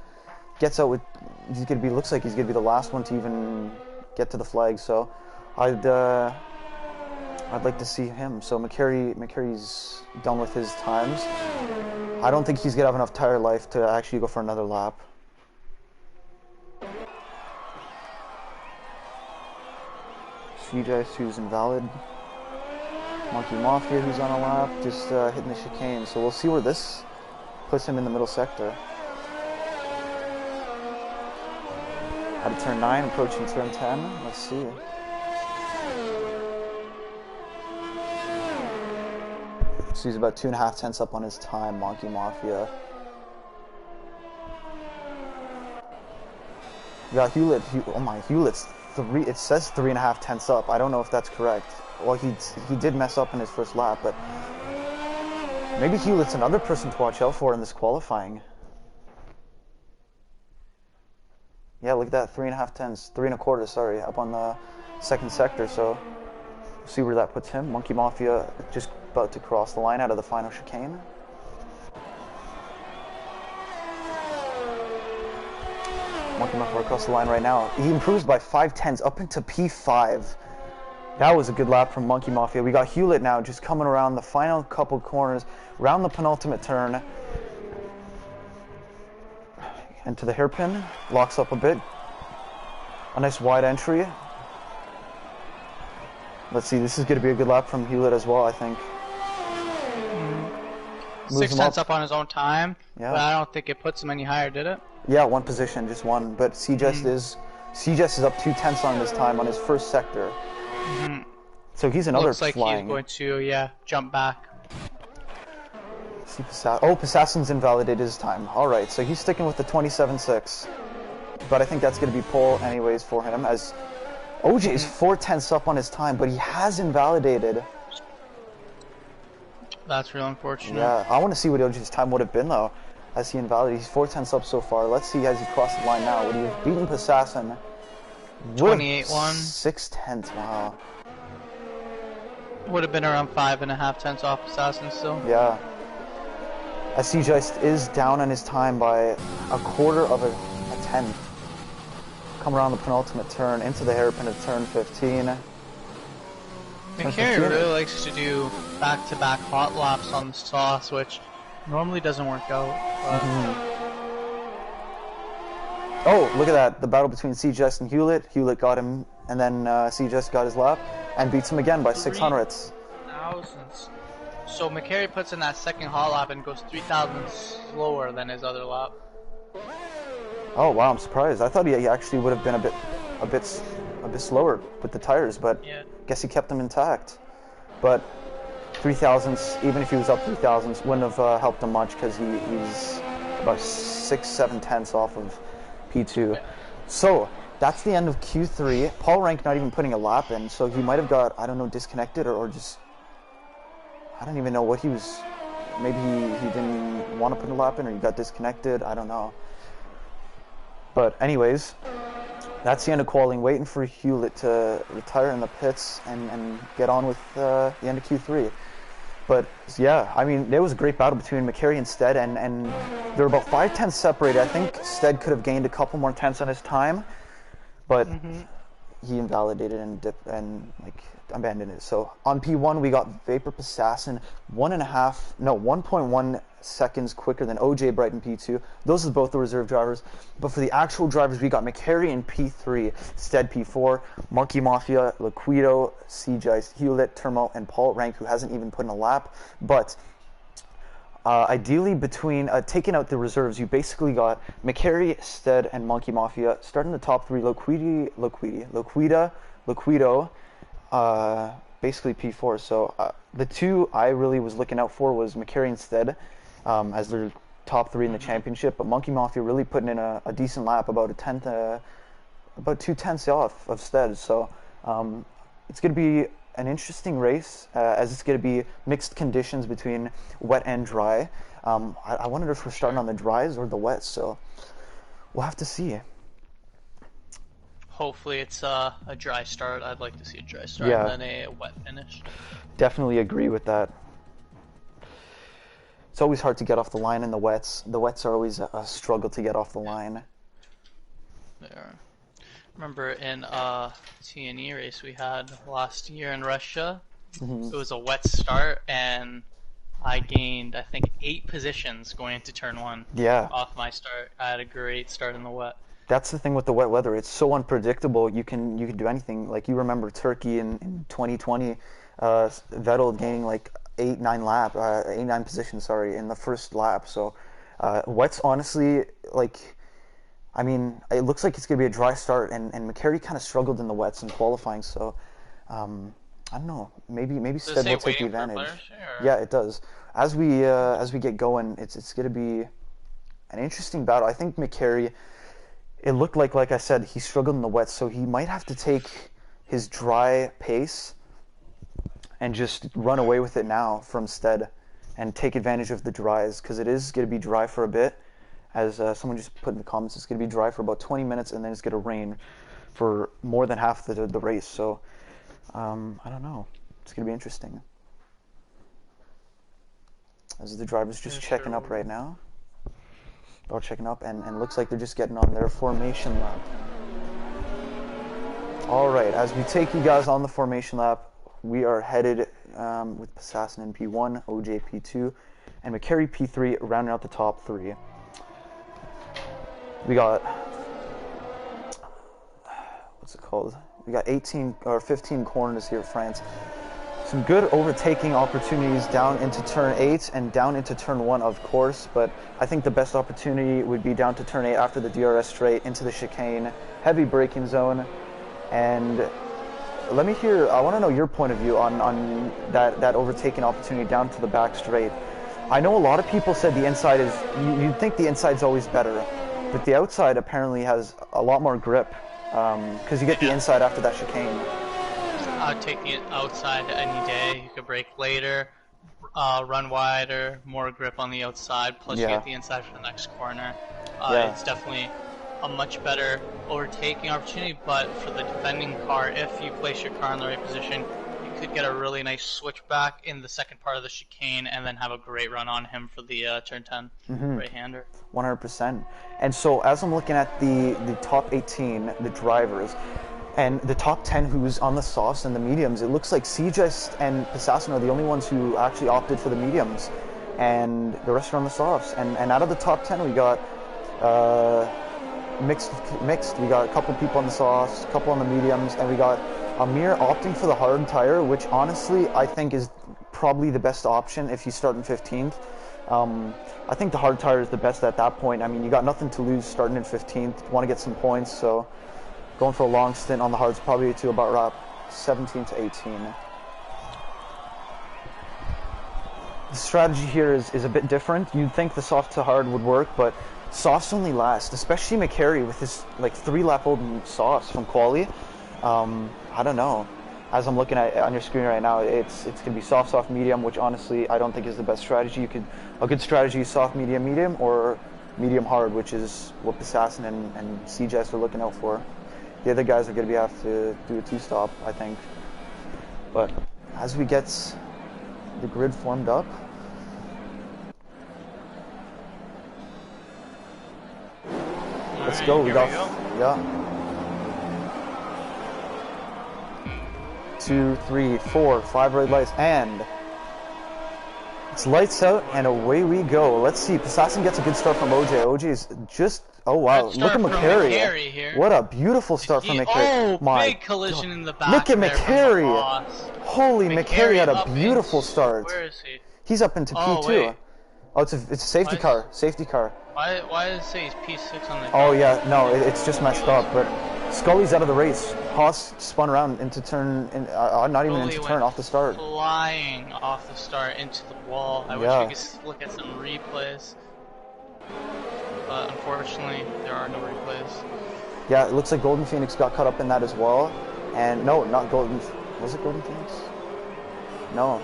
Gets out with. He's gonna be. Looks like he's gonna be the last one to even get to the flag. So, I'd like to see him. So McCary's done with his times. I don't think he's gonna have enough tire life to actually go for another lap. CJ, who's invalid. Monkey Mafia, who's on a lap, just hitting the chicane. So we'll see where this puts him in the middle sector. Out of turn 9, approaching turn 10. Let's see. So he's about 2.5 tenths up on his time, Monkey Mafia. We got Hewlett. Oh my, Hewlett's 3. It says 3.5 tenths up. I don't know if that's correct. Well, he did mess up in his first lap, but maybe Hewlett's another person to watch out for in this qualifying. Yeah, look at that, 3.5 tenths, 3 1/4, sorry, up on the second sector. So See where that puts him. Monkey Mafia just about to cross the line out of the final chicane. Monkey Mafia across the line right now. He improves by 5/10 up into P5. That was a good lap from Monkey Mafia. We got Hewlett now just coming around the final couple corners, around the penultimate turn. Into the hairpin, locks up a bit. A nice wide entry. Let's see, this is going to be a good lap from Hewlett as well, I think. 6/10 up on his own time, yeah. But I don't think it puts him any higher, did it? Yeah, one position, just one. But Seajust is up 2/10 on this time on his first sector. So he's another Looks like flying. he's going to, jump back. See Passassin's invalidated his time. All right, so he's sticking with the 27.6. But I think that's going to be pole anyways for him, as OJ is 4/10 up on his time, but he has invalidated. That's real unfortunate. Yeah, I want to see what OJ's time would have been, though, as he invalidated. He's 4/10 up so far. Let's see as he crosses the line now. Would he have beaten Passassin? 28-1. 6/10, wow. Would have been around 5.5/10 off Assassin still. Yeah. As CJ is down on his time by a quarter of a tenth. Come around the penultimate turn into the hairpin of turn 15. McCary really likes to do back-to-back hot laps on the sauce, which normally doesn't work out. Oh, look at that. The battle between CJ and Hewlett. Hewlett got him, and then CJ got his lap and beats him again by 600ths. Thousands. So McCary puts in that second hot lap and goes 3,000 slower than his other lap. Oh wow, I'm surprised. I thought he actually would have been a bit slower with the tires, but guess he kept them intact. But 3,000ths, even if he was up 3,000ths, wouldn't have helped him much because he's about 6-7 tenths off of P2. So that's the end of Q3. Paul Rank not even putting a lap in, so he might have got, I don't know, disconnected or just, I don't even know what he was. Maybe he didn't want to put a lap in, or he got disconnected. I don't know. But anyways, that's the end of qualifying. Waiting for Hewlett to retire in the pits and get on with the end of Q3. But yeah, I mean, there was a great battle between McCary and Stead, and they're about 5/10 separated. I think Stead could have gained a couple more tenths on his time, but he invalidated and abandoned it. So on P1 we got Vapor Assassin 1.1 seconds quicker than OJ Bright in P2. Those are both the reserve drivers. But for the actual drivers, we got McCary in P3, Stead P4, Monkey Mafia, Liquido, CJ, Hewlett, Turmo, and Paul Rank, who hasn't even put in a lap. But ideally, between taking out the reserves, you basically got McCary, Stead, and Monkey Mafia starting the top three. Liquido, basically P4. So the two I really was looking out for was McCary and Stead as their top three in the championship. But Monkey Mafia really putting in a decent lap, about 2/10 off of Stead. So it's going to be an interesting race, as it's going to be mixed conditions between wet and dry. I wonder if we're starting on the dries or the wets, so we'll have to see. Hopefully it's a dry start. I'd like to see a dry start than a wet finish. Definitely agree with that. It's always hard to get off the line in the wets. The wets are always a struggle to get off the line. There. Remember in a T&E race we had last year in Russia, it was a wet start, and I gained, I think, 8 positions going into turn 1 off my start. I had a great start in the wet. That's the thing with the wet weather. It's so unpredictable. You can do anything. Like, you remember Turkey in 2020, Vettel gaining like 8-9 positions, in the first lap. So wet's honestly, like, I mean, it looks like it's going to be a dry start, and McCary kind of struggled in the wets in qualifying, so I don't know, maybe Stead will take the advantage. Yeah, it does. As we get going, it's going to be an interesting battle. I think McCary, it looked like I said, he struggled in the wets, so he might have to take his dry pace and just run away with it now from Stead and take advantage of the dries, because it is going to be dry for a bit. As someone just put in the comments, it's going to be dry for about 20 minutes, and then it's going to rain for more than half the race. So I don't know. It's gonna be interesting. As the driver's just checking up right now. Or checking up, and looks like they're just getting on their formation lap. Alright, as we take you guys on the formation lap, we are headed with Passassin in P1, OJ P2, and McCary P3, rounding out the top three. We got, what's it called? We got 18 or 15 corners here at France. Some good overtaking opportunities down into turn 8 and down into turn 1, of course, but I think the best opportunity would be down to turn 8 after the DRS straight into the chicane, heavy braking zone, and I want to know your point of view on that overtaking opportunity down to the back straight. I know a lot of people said the inside is, you'd think the inside's always better, but the outside apparently has a lot more grip, because you get the inside after that chicane. I'd take the outside any day. You could brake later, run wider, more grip on the outside, plus you get the inside for the next corner. It's definitely a much better overtaking opportunity, but for the defending car, if you place your car in the right position, you could get a really nice switchback in the second part of the chicane and then have a great run on him for the turn 10 right-hander. 100%. And so as I'm looking at the top 18, the drivers, and the top 10 who's on the softs and the mediums, it looks like CJS and Passassin are the only ones who actually opted for the mediums, and the rest are on the softs. And out of the top 10, we got mixed. We got a couple people on the softs, a couple on the mediums, and we got Amir opting for the hard tire, which honestly I think is probably the best option if you start in 15th. I think the hard tire is the best at that point. I mean, you got nothing to lose starting in 15th. You want to get some points, so going for a long stint on the hards probably to about lap 17 to 18. The strategy here is a bit different. You'd think the soft to hard would work, but softs only last, especially McCary with his like 3-lap-old softs from quali. I don't know. As I'm looking at it on your screen right now, it's gonna be soft, medium, which honestly I don't think is the best strategy. A good strategy is soft, medium, or medium hard, which is what Passassin and CJS are looking out for. The other guys are going to have to do a 2-stop, I think. But as we get the grid formed up, let's go. We got 2, 3, 4, 5 red lights, and it's lights out, and away we go. Let's see. Passassin gets a good start from OJ. OJ is just. Oh wow! Look at McCary. What a beautiful start from McCary. Oh, big collision in the back. Look at McCary. Holy, McCary had a beautiful start. Where is he? He's up into P2. Wait. Oh, it's a safety car. Safety car. Why does it say he's P6 on the car? Oh yeah, no, it's just messed up. But Scully's out of the race. Haas spun around into turn, not even into turn, off the start. Flying off the start into the wall. I wish we could look at some replays. But unfortunately, there are no replays. Yeah, it looks like Golden Phoenix got caught up in that as well. And no, not Golden. Was it Golden Phoenix? No.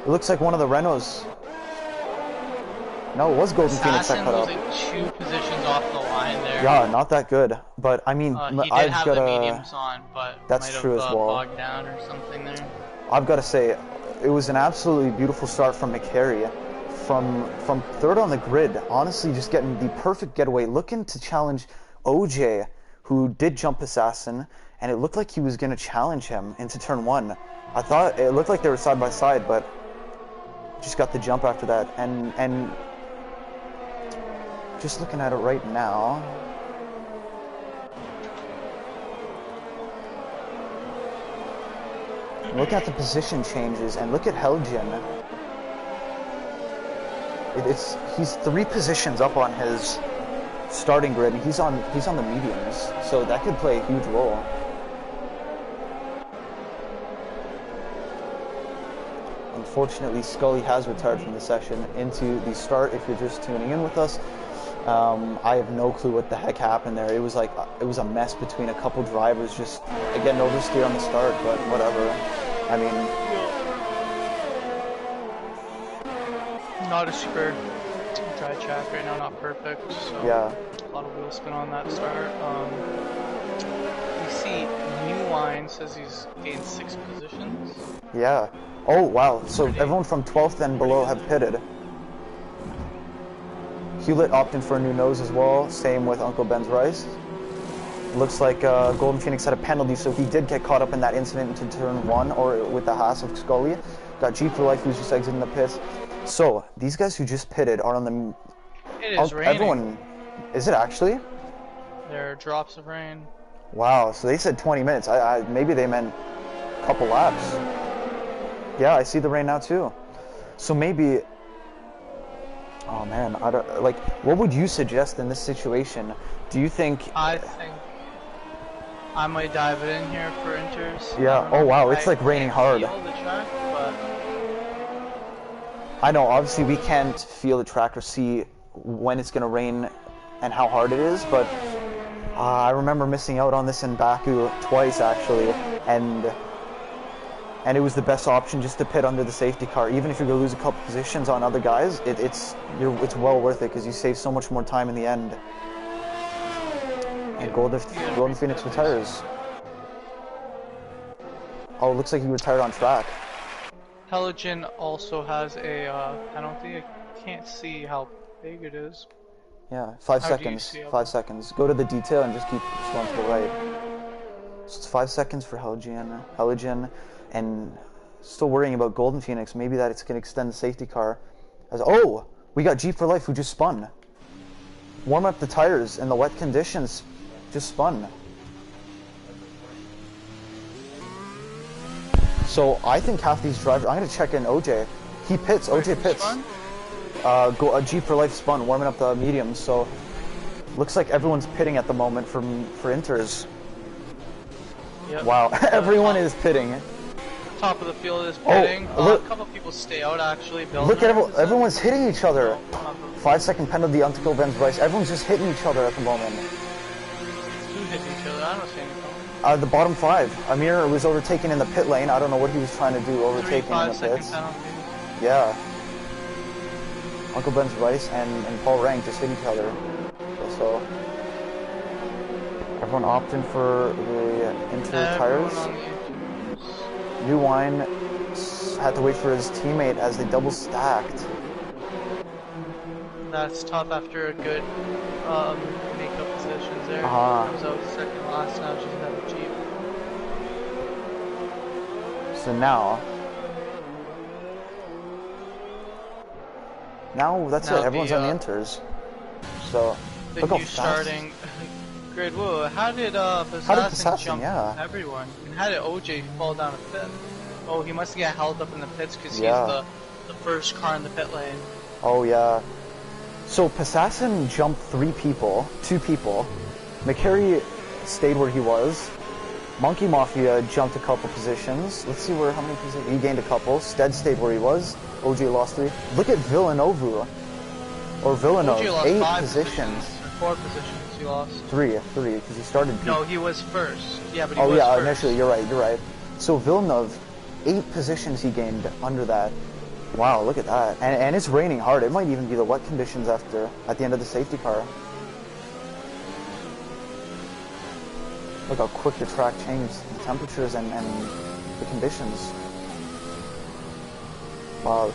It looks like one of the Renaults. No, it was Golden Phoenix that caught up. Assassin was 2 positions off the line there. Yeah, not that good. But I mean, he did have the mediums on, but that's might true have, as well. bogged down or something there. I've got to say, it was an absolutely beautiful start from McCary. From 3rd on the grid, honestly just getting the perfect getaway, looking to challenge OJ, who did jump Assassin, and it looked like he was going to challenge him into turn 1. I thought it looked like they were side by side, but just got the jump after that. And just looking at it right now, look at the position changes, and look at Helgen. He's 3 positions up on his starting grid, and he's on the mediums, so that could play a huge role. Unfortunately, Scully has retired from the session into the start. If you're just tuning in with us, I have no clue what the heck happened there. It was a mess between a couple drivers just getting oversteer on the start, but whatever. I mean. Not a super dry track right now, not perfect. So yeah. A lot of wheel spin on that start. we see New Wine says he's gained 6 positions. Yeah. Oh, wow. So everyone from 12th and below have pitted. Hewlett opting for a new nose as well. Same with Uncle Ben's Rice. Looks like Golden Phoenix had a penalty, so he did get caught up in that incident into turn 1, or with the Haas of Scully. Got G for life, who's just exiting the pits. So, these guys who just pitted are on the... It is raining. Everyone... Is it actually? There are drops of rain. Wow, so they said 20 minutes. Maybe they meant a couple laps. Yeah, I see the rain now too. So maybe... Oh man, I don't, like, what would you suggest in this situation? Do you think... I think I might dive it in here for inters. Yeah, oh wow, it's like raining hard. Feel the track, but... I know, obviously we can't feel the track or see when it's going to rain and how hard it is, but I remember missing out on this in Baku twice actually, and it was the best option just to pit under the safety car. Even if you're going to lose a couple positions on other guys, it's well worth it because you save so much more time in the end. And Golden Phoenix retires. Oh, it looks like he retired on track. Heligen also has a penalty. I can't see how big it is. Yeah, 5 seconds. 5 seconds. Go to the detail and just keep going to the right. So it's 5 seconds for Heligen, and still worrying about Golden Phoenix. Maybe that it's going to extend the safety car. Oh, we got G for life who just spun. Warm up the tires in the wet conditions. Just spun. So I think half these drivers. I'm going to check in OJ. He pits. OJ pits. A G for life spun, warming up the mediums. So looks like everyone's pitting at the moment for inters. Yep. Wow, everyone is pitting. Top of the field is pitting. Look. A couple people stay out actually. Look at everyone's hitting each other. 5 second penalty, Uncle Ben's Rice. Everyone's just hitting each other at the moment. Who hit each other? I don't see anything. The bottom 5. Amir was overtaken in the pit lane. I don't know what he was trying to do, overtaking in the pits. Yeah. Uncle Ben's Rice and Paul Rank just hit each other. So everyone opting for the inter tires. New Wine had to wait for his teammate as they double stacked. That's tough after a good make-up positions there. Uh-huh. Comes out second last, now she's at the Jeep. So now that's it. Everyone's on the inters. So look how fast. Starting Great. Whoa, how did Passassin jump everyone? And how did OJ fall down a pit? Oh, he must get held up in the pits because he's the first car in the pit lane. Oh yeah. So Passassin jumped 2 people. McCary stayed where he was. Monkey Mafia jumped a couple positions. Let's see how many positions. He gained a couple. Stead stayed where he was. OJ lost 3. Look at Villeneuve. Or Villeneuve. 8 positions. 4 positions he lost. 3, because he started. No, he was first. Yeah, but he was first. Initially, you're right. So Villeneuve, 8 positions he gained under that. Wow, look at that. And it's raining hard. It might even be the wet conditions at the end of the safety car. Look how quick the track changed, the temperatures and the conditions. Wow.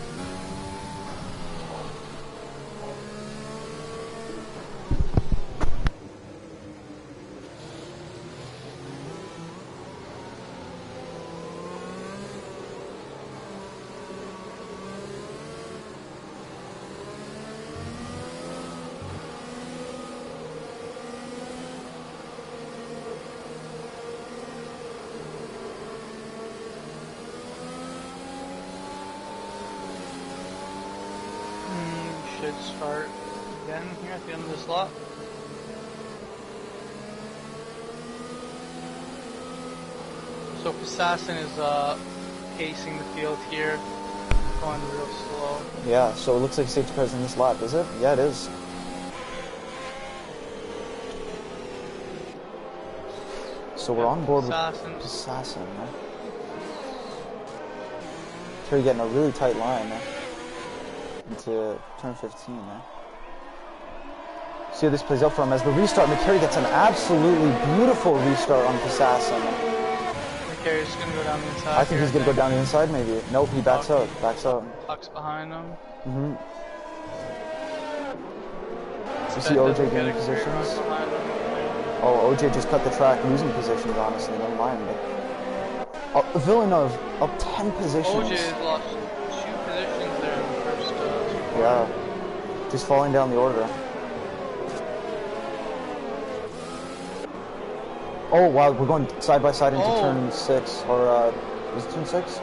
Should start again here at the end of this lap. So Passassin is pacing the field here, going real slow. Yeah, so it looks like safety car's in this lap, is it? Yeah, it is. So we're on board with Passassin. So you're getting a really tight line into turn 15. See how this plays out for him as the restart. McCary gets an absolutely beautiful restart on Assassin. McCary's gonna go down the inside. I think he's gonna go down the inside, maybe. Nope, he backs out. Backs out. Puck's behind him. Mm-hmm. You see OJ getting positions. Oh, OJ just cut the track, losing positions, honestly, never mind. Villeneuve up 10 positions. OJ lost 2 positions there in the first yeah, just falling down the order. Oh wow, we're going side by side into turn 6, or is it turn 6?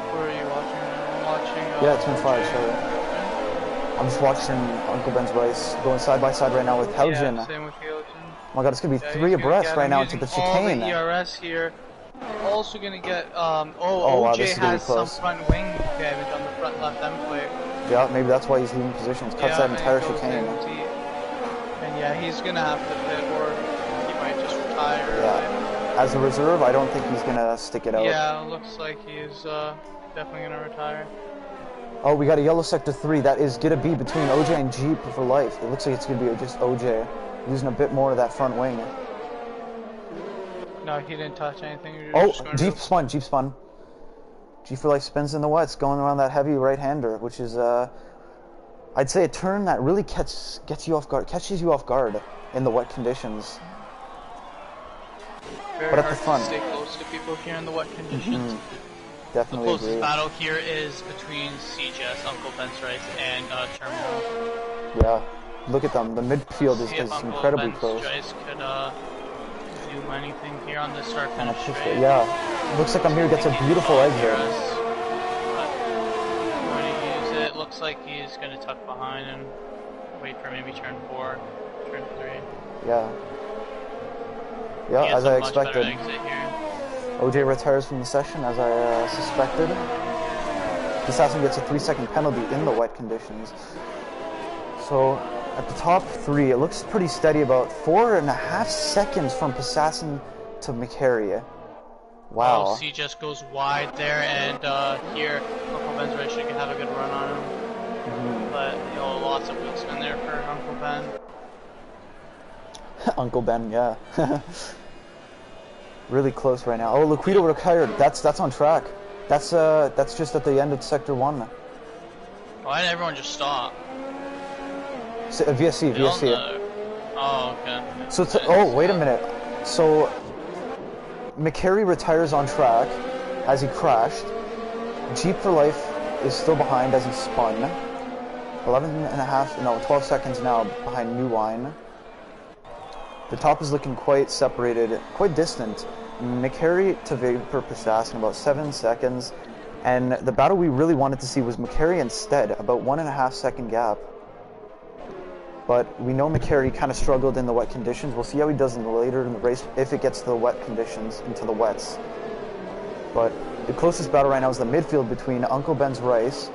Where are you watching? I'm watching. Yeah, turn 5, sorry. I'm just watching Uncle Ben's race going side by side right now with Helgen. Yeah, same with Helgen. Oh my god, it's gonna be 3 abreast right now into the chicane. All the ERS here. Also gonna get wow, OJ has some front wing damage on the front left end plate. Yeah, maybe that's why he's leaving positions. Cuts that entire chicane. And yeah, he's gonna have to pit, or he might just retire. Yeah. As a reserve, I don't think he's gonna stick it out. Yeah, it looks like he's definitely gonna retire. Oh, we got a yellow sector 3. That is gonna be between OJ and Jeep for life. It looks like it's gonna be just OJ losing a bit more of that front wing. No, he didn't touch anything. Oh, Jeep spun. Jeep spun. Jeep for life spins in the wets, going around that heavy right-hander, which is I'd say a turn that really catches you off guard in the wet conditions. Very but at hard the front, to stay close to people here in the wet conditions. Definitely the closest agree. battle here is between CJS, Uncle Ben's Rice, and Terminal. Yeah, look at them. The midfield is incredibly Ben's close. Rice could do anything here on the start finish straight. Yeah, looks like Amir gets a beautiful exit. Going to use it. Looks like he's going to tuck behind and wait for maybe turn 4, turn 3. Yeah. Yeah, as I expected. OJ retires from the session, as I suspected. Assassin gets a 3-second penalty in the wet conditions. So, at the top 3, it looks pretty steady, about 4.5 seconds from Assassin to McCary. Wow. Oh, C just goes wide there, and here, Uncle Ben's Rice should have a good run on him. But, you know, lots of wheel spin there for Uncle Ben. Uncle Ben, yeah. Really close right now. Oh, Liquido retired. That's on track. That's just at the end of Sector 1. Why did everyone just stop? VSC. Oh, okay. So wait a minute. So McCary retires on track as he crashed. Jeep for Life is still behind as he spun. 12 seconds now behind New Wine. The top is looking quite separated, quite distant. McCary to Vapor Assassin about 7 seconds, and the battle we really wanted to see was McCary instead, about 1.5 second gap. But we know McCary kind of struggled in the wet conditions. We'll see how he does later in the race if it gets to the wet conditions, into the wets. But the closest battle right now is the midfield between Uncle Ben's Rice,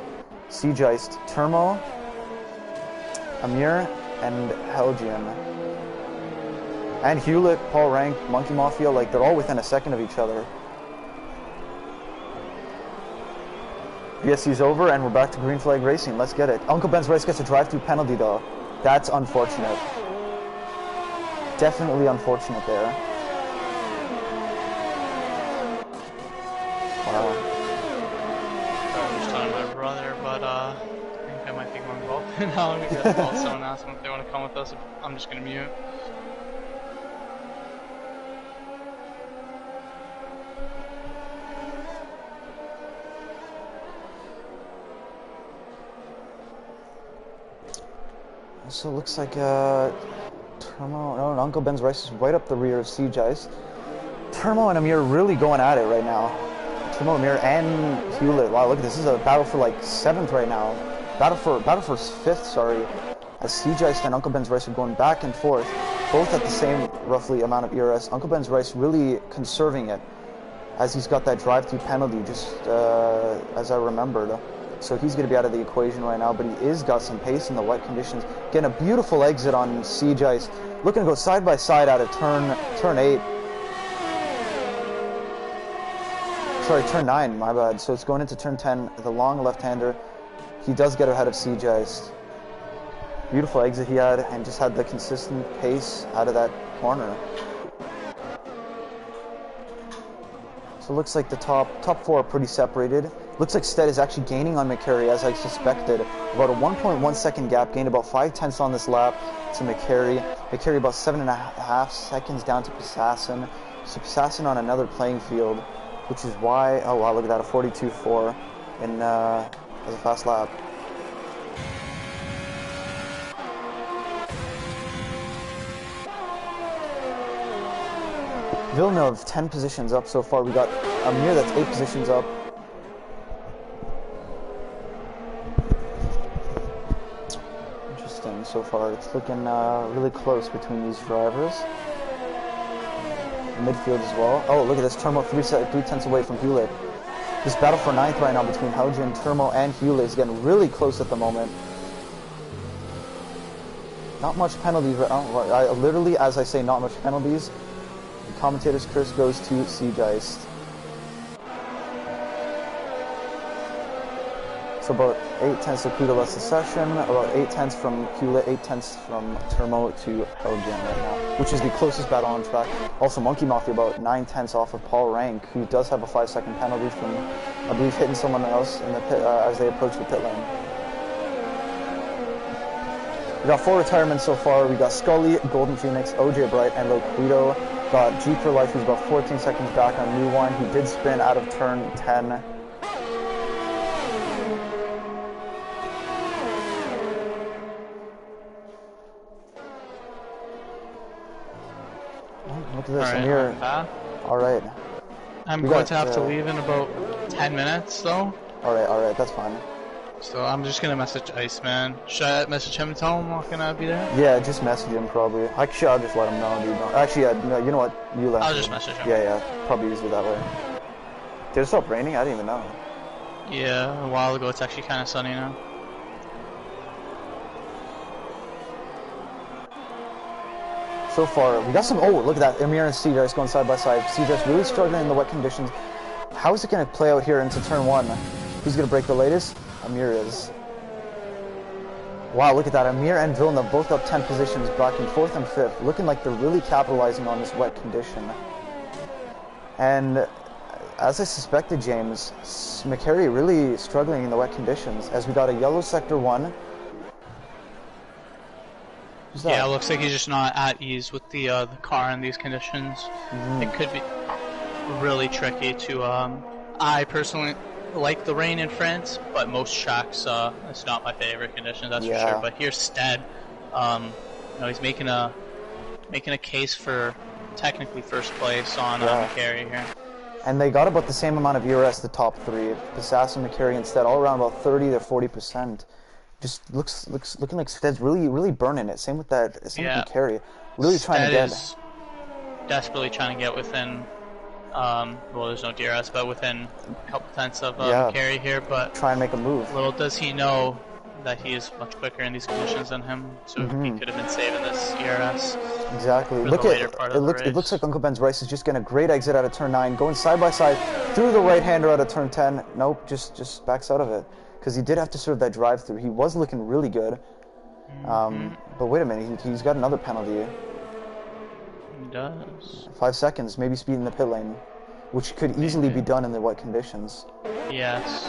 Seageist, Termo, Amir, and Helgian. And Hewlett, Paul Rank, Monkey Mafia, like they're all within a second of each other. VSC's over and we're back to green flag racing. Let's get it. Uncle Ben's Race gets a drive-through penalty though. That's unfortunate. Definitely unfortunate there. Wow. I was telling my brother, but I think I might be going golf now because I'll someone ask them if they want to come with us. I'm just going to mute. So it looks like Uncle Ben's Rice is right up the rear of Siege Ice. Termo and Amir really going at it right now. Termo, Amir, and Hewlett. Wow, look at this. This is a battle for like 7th right now. Battle for 5th, sorry. As Siege Ice and Uncle Ben's Rice are going back and forth, both at the same roughly amount of ERS. Uncle Ben's Rice really conserving it, as he's got that drive-through penalty, just as I remembered. So he's going to be out of the equation right now, but he is got some pace in the wet conditions. Getting a beautiful exit on Siege Ice. Looking to go side by side out of turn 8. Sorry, turn 9, my bad. So it's going into turn 10, the long left-hander. He does get ahead of Siege Ice. Beautiful exit he had, and just had the consistent pace out of that corner. So it looks like the top four are pretty separated. Looks like Stead is actually gaining on McCary, as I suspected. About a 1.1 second gap, gained about 5/10 on this lap to McCary. McCary about 7.5 seconds down to Pisassin. So Pisassin on another playing field, which is why, oh wow, look at that, a 42.4 in as a fast lap. Villeneuve 10 positions up so far. We got Amir that's 8 positions up. Interesting so far. It's looking really close between these drivers. Midfield as well. Oh, look at this. Turmo 3/10 away from Hewlett. This battle for 9th right now between Haugen, Turmo, and Hewlett is getting really close at the moment. Not much penalties. Literally, as I say, not much penalties. The commentator's curse goes to Seageist. So about 8/10 to Kuda less the session, about 8/10 from Hewlett, 8/10 from Turmo to Haugen right now, which is the closest battle on track. Also, Monkey Mafia about 9/10 off of Paul Rank, who does have a 5-second penalty from, I believe, hitting someone else in the pit as they approach the pit lane. We got 4 retirements so far. We got Scully, Golden Phoenix, OJ Bright, and Loquido. Got G for Life, who's about 14 seconds back on New One. He did spin out of turn 10. Look at this, Amir. Alright. I'm going to have to leave in about 10 minutes, though. Alright, that's fine. So I'm just going to message Iceman. Should I message him and tell him I'm not going to be there? Yeah, just message him probably. Actually, I'll just let him know, dude. Actually, yeah, you know what? You let him. I'll just message him. Yeah, probably easier that way. Did it stop raining? I didn't even know. Yeah, a while ago. It's actually kind of sunny now. So far, we got some. Oh, look at that! Amir and Seageist going side by side. Seageist really struggling in the wet conditions. How is it going to play out here into turn 1? Who's going to break the latest? Amir is. Wow, look at that! Amir and Villeneuve both up 10 positions, blocking 4th and 5th, looking like they're really capitalizing on this wet condition. And as I suspected, James, McCary really struggling in the wet conditions. As we got a yellow sector 1. Yeah, it looks like he's just not at ease with the car in these conditions. It could be really tricky to. I personally like the rain in France, but most tracks it's not my favorite conditions. That's for sure. But here's Stead. He's making a case for technically first place on McCary here. And they got about the same amount of ERS, the top 3. Pisassin, McCary, and Stead all around about 30 to 40%. Just looking like Stead's really burning it. Same with that. Same with McCary. Really trying to get. Is desperately trying to get within. Well, there's no DRS, but within a couple tenths of McCary here. But try and make a move. Little does he know that he is much quicker in these conditions than him, so he could have been saving this ERS. Exactly. Look at it. Looks like Uncle Ben's Rice is just getting a great exit out of turn 9, going side by side through the right-hander out of turn 10. Nope, just backs out of it. Because he did have to serve that drive-through. He was looking really good. But wait a minute, he's got another penalty. He does. 5 seconds, maybe speeding the pit lane, which could easily be done in the wet conditions. Yes.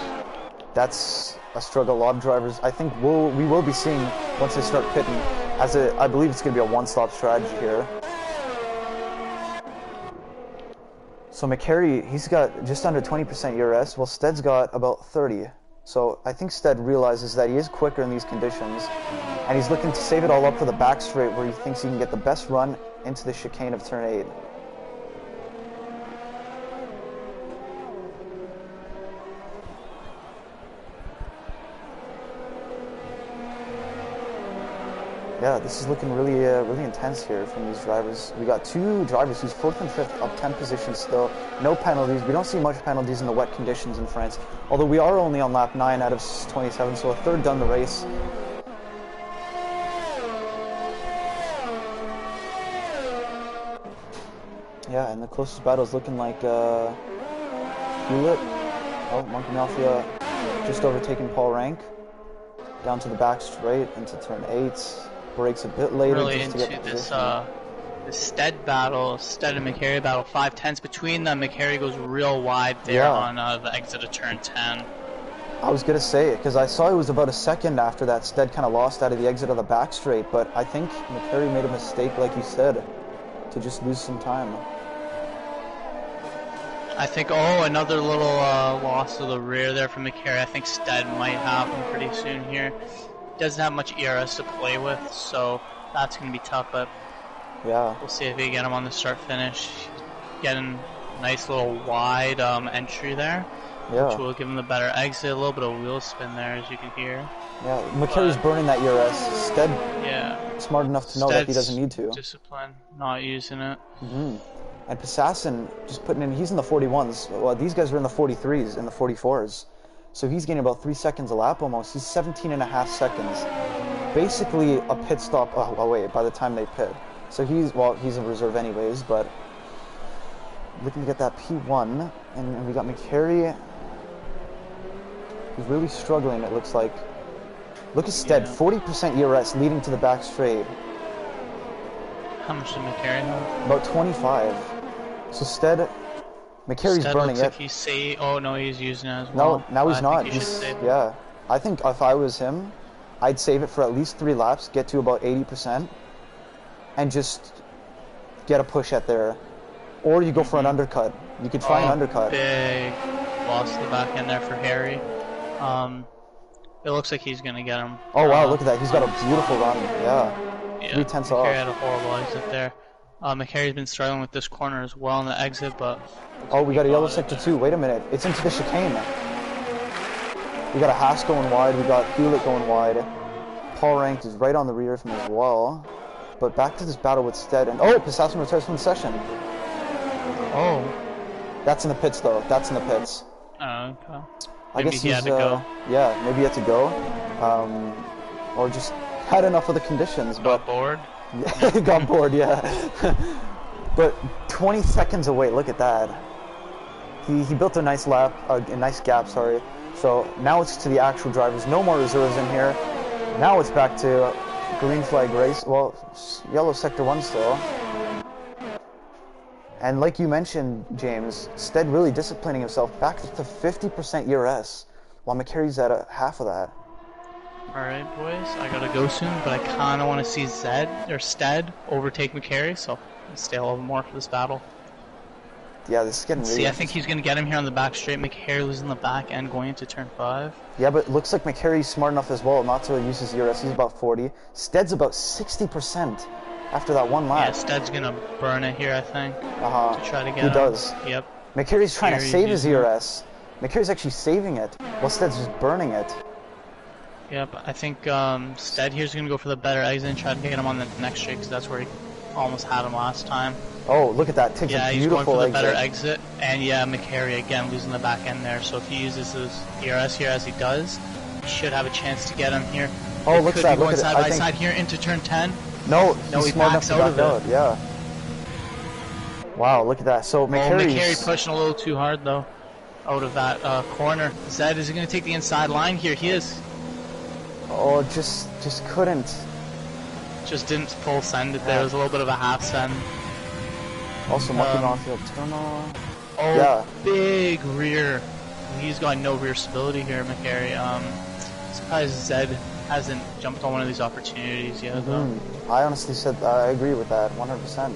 That's a struggle a lot of drivers. I think we will be seeing once they start pitting. I believe it's going to be a one-stop strategy here. So McCary, he's got just under 20% ERS, while Stead's got about 30. So I think Stead realizes that he is quicker in these conditions, and he's looking to save it all up for the back straight where he thinks he can get the best run into the chicane of turn 8. Yeah, this is looking really intense here from these drivers. We got 2 drivers who's 4th and 5th up 10 positions still. No penalties. We don't see much penalties in the wet conditions in France. Although we are only on lap 9 out of 27, so a third done the race. Yeah, and the closest battle is looking like Hewlett. Oh, Monkey Mafia just overtaking Paul Rank. down to the back straight into turn 8. Brakes a bit later Really just to get the into this position. this Stead battle, Stead and McCary battle, 5/10s between them. McCary goes real wide there Yeah. on the exit of turn 10. I was going to say it because I saw it was about a second after that Stead kind of lost out of the exit of the back straight, but I think McCary made a mistake, like you said, to just lose some time. I think, oh, another little loss to the rear there from McCary. I think Stead might happen pretty soon here. Doesn't have much ERS to play with, so that's going to be tough, but Yeah. we'll see if we get him on the start-finish. Getting a nice little wide entry there, Yeah. which will give him the better exit. A little bit of wheel spin there, as you can hear. Yeah. McCary's burning that ERS. Stead, Yeah. smart enough to know that he doesn't need to. Discipline, not using it. And Passassin just putting in, he's in the 41s. Well, these guys are in the 43s and the 44s. So he's getting about 3 seconds a lap almost. He's 17.5 seconds. Basically a pit stop away by the time they pit. So he's in reserve anyways, but looking to get that P1. And we got McCary. He's really struggling, it looks like. Look at Stead, 40% ERS leading to the back straight. How much did McCary have? About 25. So Stead, McCary's Stead burning looks it. like he's oh no, he's using it as well. No, now he's not. Think He's, yeah. I think if I was him, I'd save it for at least 3 laps, get to about 80%, and just get a push at there. Or you go for an undercut. You could try an undercut. Big loss to the back end there for Harry. It looks like he's gonna get him. Oh wow, look at that. He's got a beautiful run. Yeah. 3/10 off. McCary had a horrible exit there. McCary's been struggling with this corner as well on the exit, but... Oh, we got a yellow sector too. Wait a minute. It's into the chicane. We got a Haas going wide. We got Hewlett going wide. Paul Rank is right on the rear of him as well. But back to this battle with Stead. And oh, Passassin retires from the session. Oh. That's in the pits though. That's in the pits. Oh, okay. I guess he had to go. Yeah, maybe he had to go. Or just had enough of the conditions. Got bored? Got bored, yeah. But 20 seconds away, look at that. He built a nice lap, a nice gap, sorry. So now it's to the actual drivers. No more reserves in here. Now it's back to green flag race. Well, yellow sector 1 still. And like you mentioned, James, Stead really disciplining himself back to 50% ERS, while McCary's at half of that. Alright, boys, I gotta go soon, but I kinda wanna see Stead overtake McCary, so I'll stay a little more for this battle. Yeah, this is getting really See, I think he's gonna get him here on the back straight. McCary losing the back end going into turn 5. Yeah, but it looks like McCary's smart enough as well not to use his ERS. He's about 40. Stead's about 60% after that one lap. Yeah, Stead's gonna burn it here, I think, to try to get him. He does. Yep. McCary's trying to save his ERS. McCary's actually saving it, while Stead's just burning it. Yep, I think Stead here's gonna go for the better exit and try to get him on the next straight, because that's where he almost had him last time. Oh, look at that. Takes a he's going beautiful for the better exit. And yeah, McCary again losing the back end there. So if he uses his ERS here as he does, he should have a chance to get him here. Oh, look at that. Going side by side here into turn 10. No, he's smart enough to back out. Yeah. Wow, look at that. So McCary pushing a little too hard though, out of that corner. Zed, is he going to take the inside line here? He is. Oh, just couldn't. Just didn't full send it there. It was a little bit of a half send. Also mucking on-field tunnel. Oh, yeah. Big rear. He's got no rear stability here, McCary. Surprised Zed hasn't jumped on one of these opportunities yet, though. I honestly said I agree with that, 100%.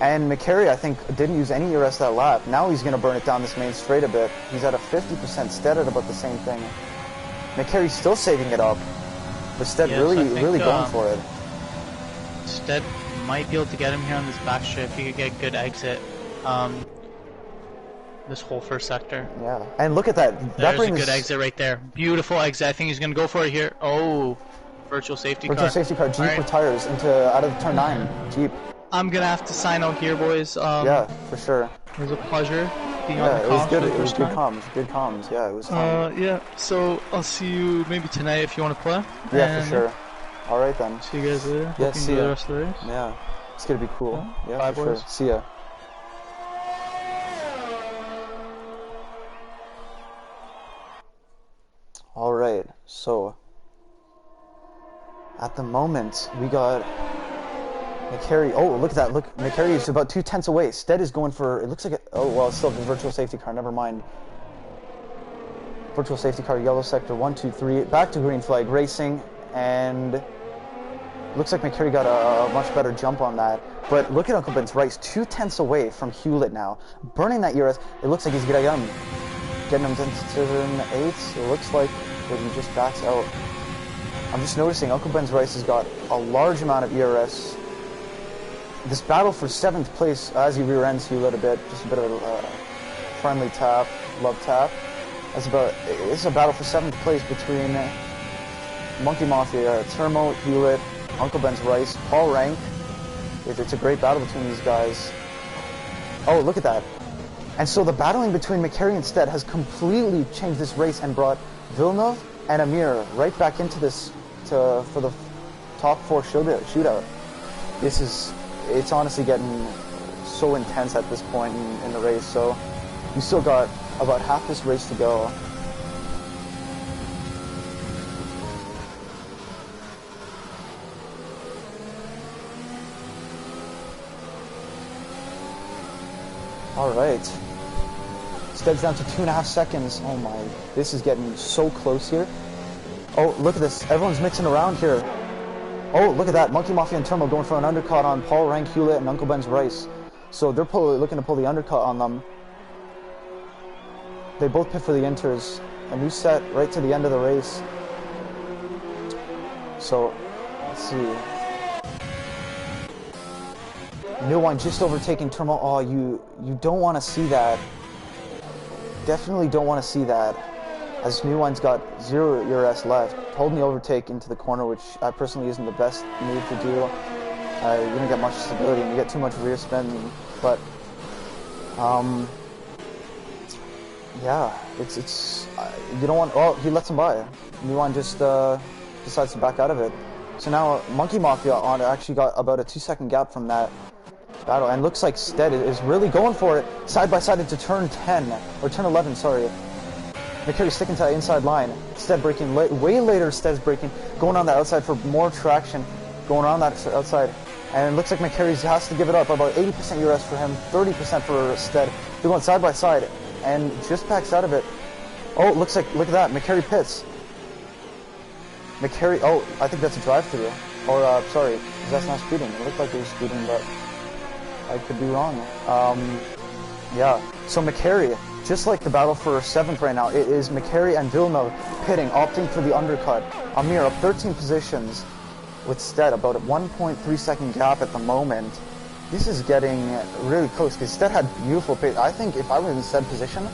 And McCary, I think, didn't use any ERS that lap. Now he's going to burn it down this main straight a bit. He's at a 50%. Stead at about the same thing. McCary's still saving it up, but Stead really going for it. Stead might be able to get him here on this back straight if he could get a good exit. This whole first sector. Yeah, and look at that. There's a good exit right there. Beautiful exit. I think he's going to go for it here. Oh, virtual safety car. Virtual safety car. Jeep retires out of turn 9. Jeep. I'm going to have to sign out here, boys. Yeah, for sure. It was a pleasure being on the it was good. It was good comms. Good comms. Yeah, it was fun. Yeah, so I'll see you maybe tonight if you want to play. Yeah, for sure. All right then. See you guys later. Yeah, see ya. The rest of the race. Yeah, it's gonna be cool. Yeah, bye, for boys. sure. See ya. All right, so at the moment, we got McCary. Oh, look at that. Look, McCary is about 2/10 away. Stead is going for, it looks like, oh, well, it's still the virtual safety car. Never mind. Virtual safety car, yellow sector, 1, 2, 3. Back to green flag racing. And looks like McCary got a much better jump on that. But look at Uncle Ben's Rice, 2/10 away from Hewlett now. Burning that ERS. It looks like he's going to get him. Getting him to turn 8. It looks like that he just backs out. I'm just noticing Uncle Ben's Rice has got a large amount of ERS. This battle for 7th place as he rear ends Hewlett a bit. Just a bit of a friendly tap, love tap. It's a battle for 7th place between Monkey Mafia, Turmo, Hewlett, Uncle Ben's Rice, Paul Rank. It's a great battle between these guys. Oh, look at that. And so the battling between McCary and Stead has completely changed this race and brought Villeneuve and Amir right back into this for the top 4 shootout. It's honestly getting so intense at this point in the race. So you still got about half this race to go. All right. Stead's down to 2.5 seconds. Oh my, this is getting so close here. Oh, look at this. Everyone's mixing around here. Oh, look at that. Monkey Mafia and Turmo going for an undercut on Paul Rank, Hewlett, and Uncle Ben's Rice. So they're looking to pull the undercut on them. They both pit for the inters. A new set right to the end of the race. So, let's see. New one just overtaking Turmo. Oh, you don't want to see that. Definitely don't want to see that. As New One's got 0 ERS left, holding the overtake into the corner, which personally isn't the best move to do. You're gonna get much stability and you get too much rear spin, but yeah, it's you don't want. Oh, he lets him by. New One just decides to back out of it. So now Monkey Mafia actually got about a 2-second gap from that battle, and looks like Stead is really going for it side by side into turn 10 or turn 11. Sorry. McCary sticking to that inside line. Stead braking way later. Stead's braking, going on the outside for more traction, going on that outside. And it looks like McCary has to give it up. About 80% ERS for him, 30% for Stead. They're going side by side and just backs out of it. Oh, look at that. McCary pits. McCary, oh, I think that's a drive-through. Or, sorry, that's not speeding. It looked like it was speeding, but I could be wrong. Yeah, so McCary, just like the battle for 7th right now, it is McCary and Villeneuve pitting, opting for the undercut. Amir up 13 positions with Stead, about a 1.3 second gap at the moment. This is getting really close because Stead had beautiful pace. I think if I was in Stead position,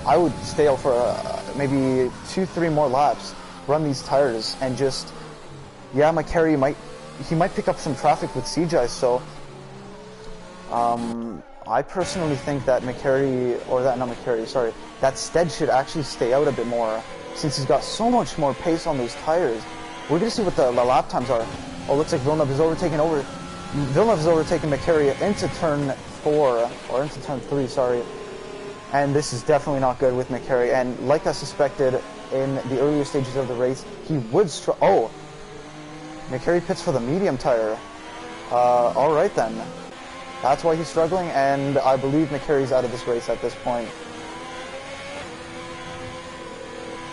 I would stay out for maybe 2-3 more laps, run these tires, and just, yeah, McCary might pick up some traffic with CJ, so I personally think that that Stead should actually stay out a bit more since he's got so much more pace on those tires. We're going to see what the lap times are. Oh, looks like Villeneuve is overtaking McCary into turn 4, or into turn 3, sorry. And this is definitely not good with McCary. And like I suspected in the earlier stages of the race, he would oh, McCary pits for the medium tire. All right then. That's why he's struggling, and I believe McCary's out of this race at this point.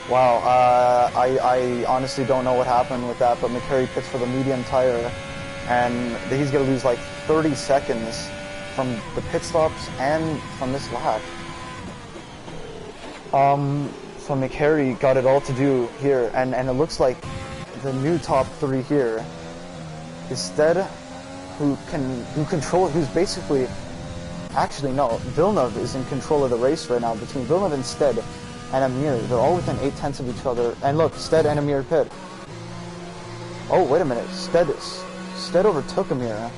Wow, I honestly don't know what happened with that, but McCary pits for the medium tire, and he's going to lose like 30 seconds from the pit stops and from this lap. So McCary got it all to do here, and it looks like the new top 3 here is Stead, who's basically, actually no, Villeneuve is in control of the race right now between Villeneuve and Stead and Amir. They're all within 0.8 of each other. And look, Stead and Amir pit. Oh, wait a minute. Stead overtook Amir.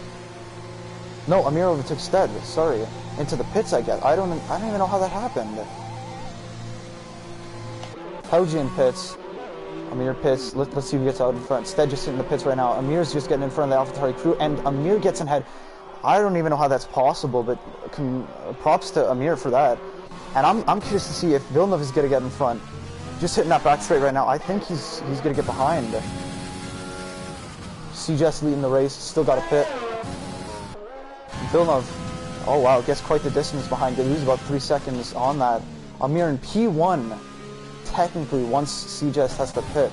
No, Amir overtook Stead. Sorry, into the pits, I guess. I don't even know how that happened. Haujian pits. Amir pits. Let's see who gets out in front. Stead just in the pits right now. Amir's just getting in front of the AlphaTauri crew, and Amir gets in ahead. I don't even know how that's possible, but props to Amir for that. And I'm curious to see if Villeneuve is going to get in front. Just hitting that back straight right now. I think he's going to get behind. CJS leading the race, still got a pit. Villeneuve, oh wow, gets quite the distance behind. They lose about 3 seconds on that. Amir in P1, technically, once CJS has to pit.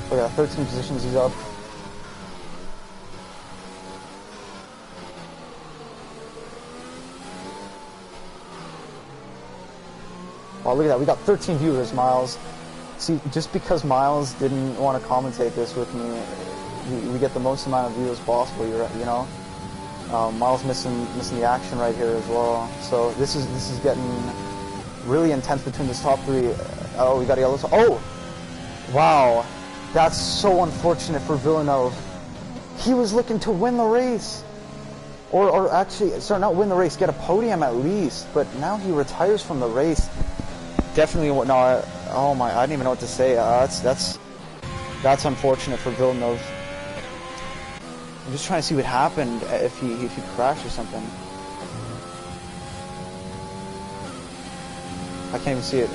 Look at that, 13 positions he's up. Oh, look at that, we got 13 viewers, Miles. See, just because Miles didn't want to commentate this with me, we get the most amount of views possible, you know? Miles missing the action right here as well. So this is getting really intense between this top three. Oh, we got a yellow. Oh! Wow. That's so unfortunate for Villeneuve. He was looking to win the race. Or actually, sorry, not win the race, get a podium at least. But now he retires from the race. Definitely, no, oh my, I didn't even know what to say. That's unfortunate for Villeneuve. I'm just trying to see what happened if he crashed or something. I can't even see it.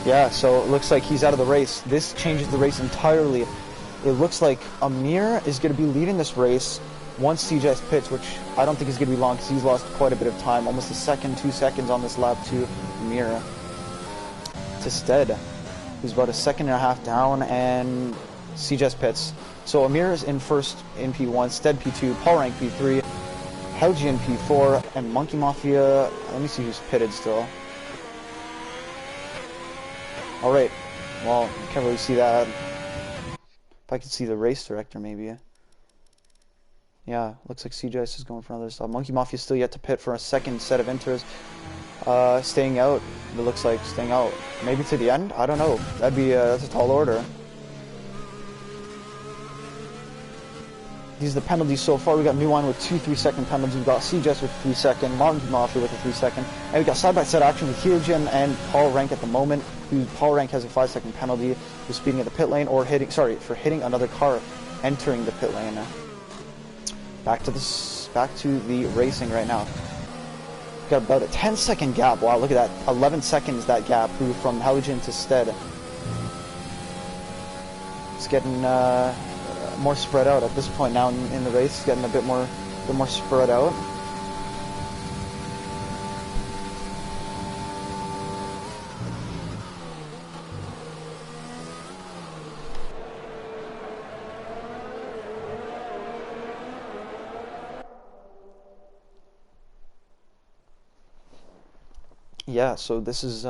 Yeah, so it looks like he's out of the race. This changes the race entirely. It looks like Amir is going to be leading this race once CJS pits, which I don't think is going to be long because he's lost quite a bit of time, almost a second, 2 seconds on this lap to Amir. To Stead, who's about a second and a half down, and CJS pits. So Amir is in first in P1, Stead P2, Paul Rank P3, Helgian P4, and Monkey Mafia, let me see who's pitted still. Alright, well, I can't really see that. If I could see the race director, maybe. Yeah, looks like CJS is going for another stop. Monkey Mafia still yet to pit for a second set of inters. Staying out, it looks like staying out. Maybe to the end? I don't know. That'd be, that's a tall order. These are the penalties so far. We got Nuwan with 2 3-second penalties. We got CJS with 3 second, Monkey Mafia with a 3 second, and we got side-by-side action with Helgian and Paul Rank at the moment. Paul Rank has a 5-second penalty for speeding at the pit lane or for hitting another car entering the pit lane. Back to the racing right now. We've got about a 10-second gap. Wow, look at that. 11 seconds that gap grew from Helgian to Stead. It's getting more spread out at this point now in the race. It's getting a bit more spread out. Yeah, so this is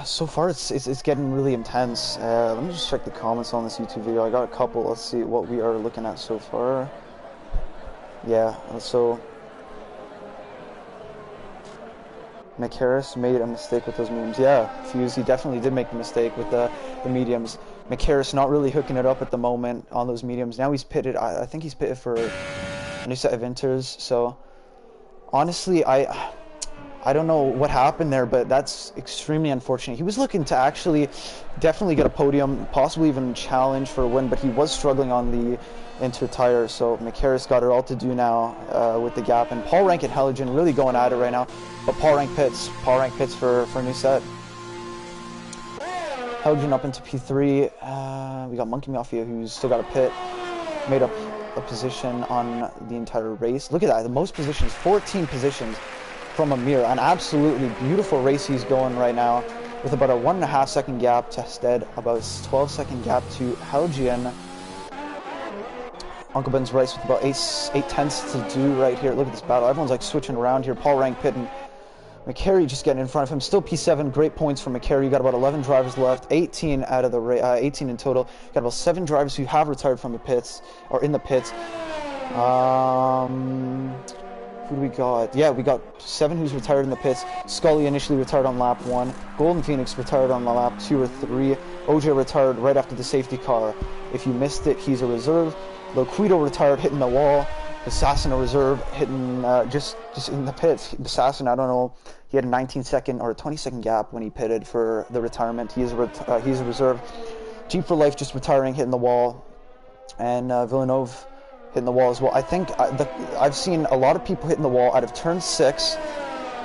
so far it's getting really intense. Let me just check the comments on this YouTube video. I got a couple. Let's see what we are looking at so far. Yeah, so Nick Harris made a mistake with those mediums. Yeah, Fuse, he definitely did make a mistake with the mediums. Nick Harris not really hooking it up at the moment on those mediums. Now he's pitted. I think he's pitted for a new set of inters. So honestly, I don't know what happened there, but that's extremely unfortunate. He was looking to actually definitely get a podium, possibly even challenge for a win, but he was struggling on the inter tire. So McHarris got it all to do now with the gap, and Paul Rank and Helgian really going at it right now. But Paul Rank pits for a new set. Helgian up into P3. We got Monkey Mafia, who's still got a pit, made up a position on the entire race. Look at that, the most positions, 14 positions from Amir. An absolutely beautiful race he's going right now, with about a 1.5 second gap to Stead, about a 12-second gap to Helgian. Uncle Ben's race with about 8 tenths to do right here. Look at this battle. Everyone's like switching around here. Paul Rank pitting. McCary just getting in front of him. Still P7. Great points for McCary. You got about 11 drivers left. 18 out of the 18 in total. Got about 7 drivers who have retired from the pits or in the pits. Who do we got? Yeah, we got 7 who's retired in the pits. Scully initially retired on lap 1. Golden Phoenix retired on lap 2 or 3. OJ retired right after the safety car. If you missed it, he's a reserve. Loquido retired hitting the wall. Assassin a reserve hitting just in the pits. Assassin, I don't know. He had a 19-second or a 20-second gap when he pitted for the retirement. He's a reserve. Jeep for Life just retiring, hitting the wall. And Villeneuve hitting the wall as well. I think I've seen a lot of people hitting the wall out of turn 6,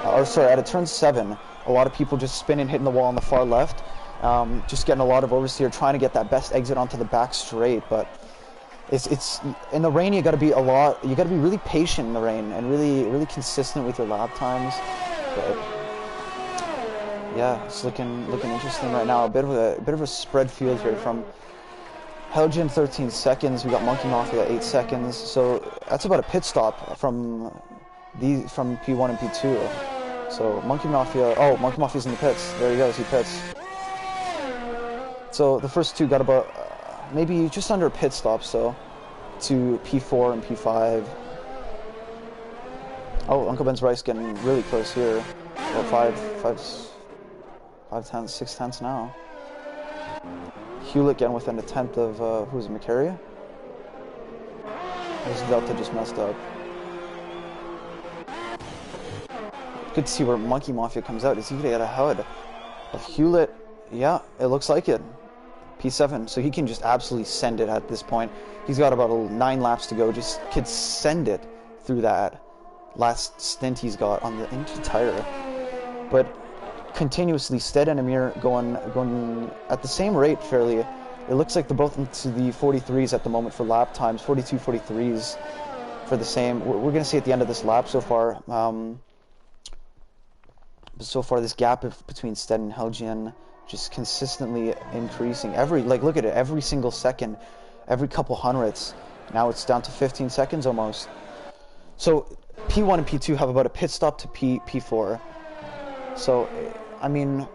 out of turn 7. A lot of people just spinning, hitting the wall on the far left. Just getting a lot of oversteer, trying to get that best exit onto the back straight, but it's in the rain. You got to be you got to be really patient in the rain and really consistent with your lap times. But yeah, it's looking interesting right now. A bit of a spread field here from Helgen 13 seconds. We got Monkey Mafia 8 seconds. So that's about a pit stop from P1 and P2. So Monkey Mafia's in the pits. There he goes. He pits. So the first two got about maybe just under a pit stop, so to P4 and P5. Oh, Uncle Ben's Rice getting really close here. About 6 tenths now. Hewlett getting within a tenth of, who is it, Macaria? His Delta just messed up. Good to see where Monkey Mafia comes out. Is he going to get ahead of Hewlett? Yeah, it looks like it. P7, so he can just absolutely send it at this point. He's got about 9 laps to go. Just could send it through that last stint he's got on the empty tire. But continuously, Stead and Amir going at the same rate fairly. It looks like they're both into the 43s at the moment for lap times, 42, 43s for the same. We're going to see at the end of this lap so far. This gap between Stead and Helgen just consistently increasing. Look at it, every single second, every couple hundredths. Now it's down to 15 seconds almost. So P1 and P2 have about a pit stop to P4. So, I mean,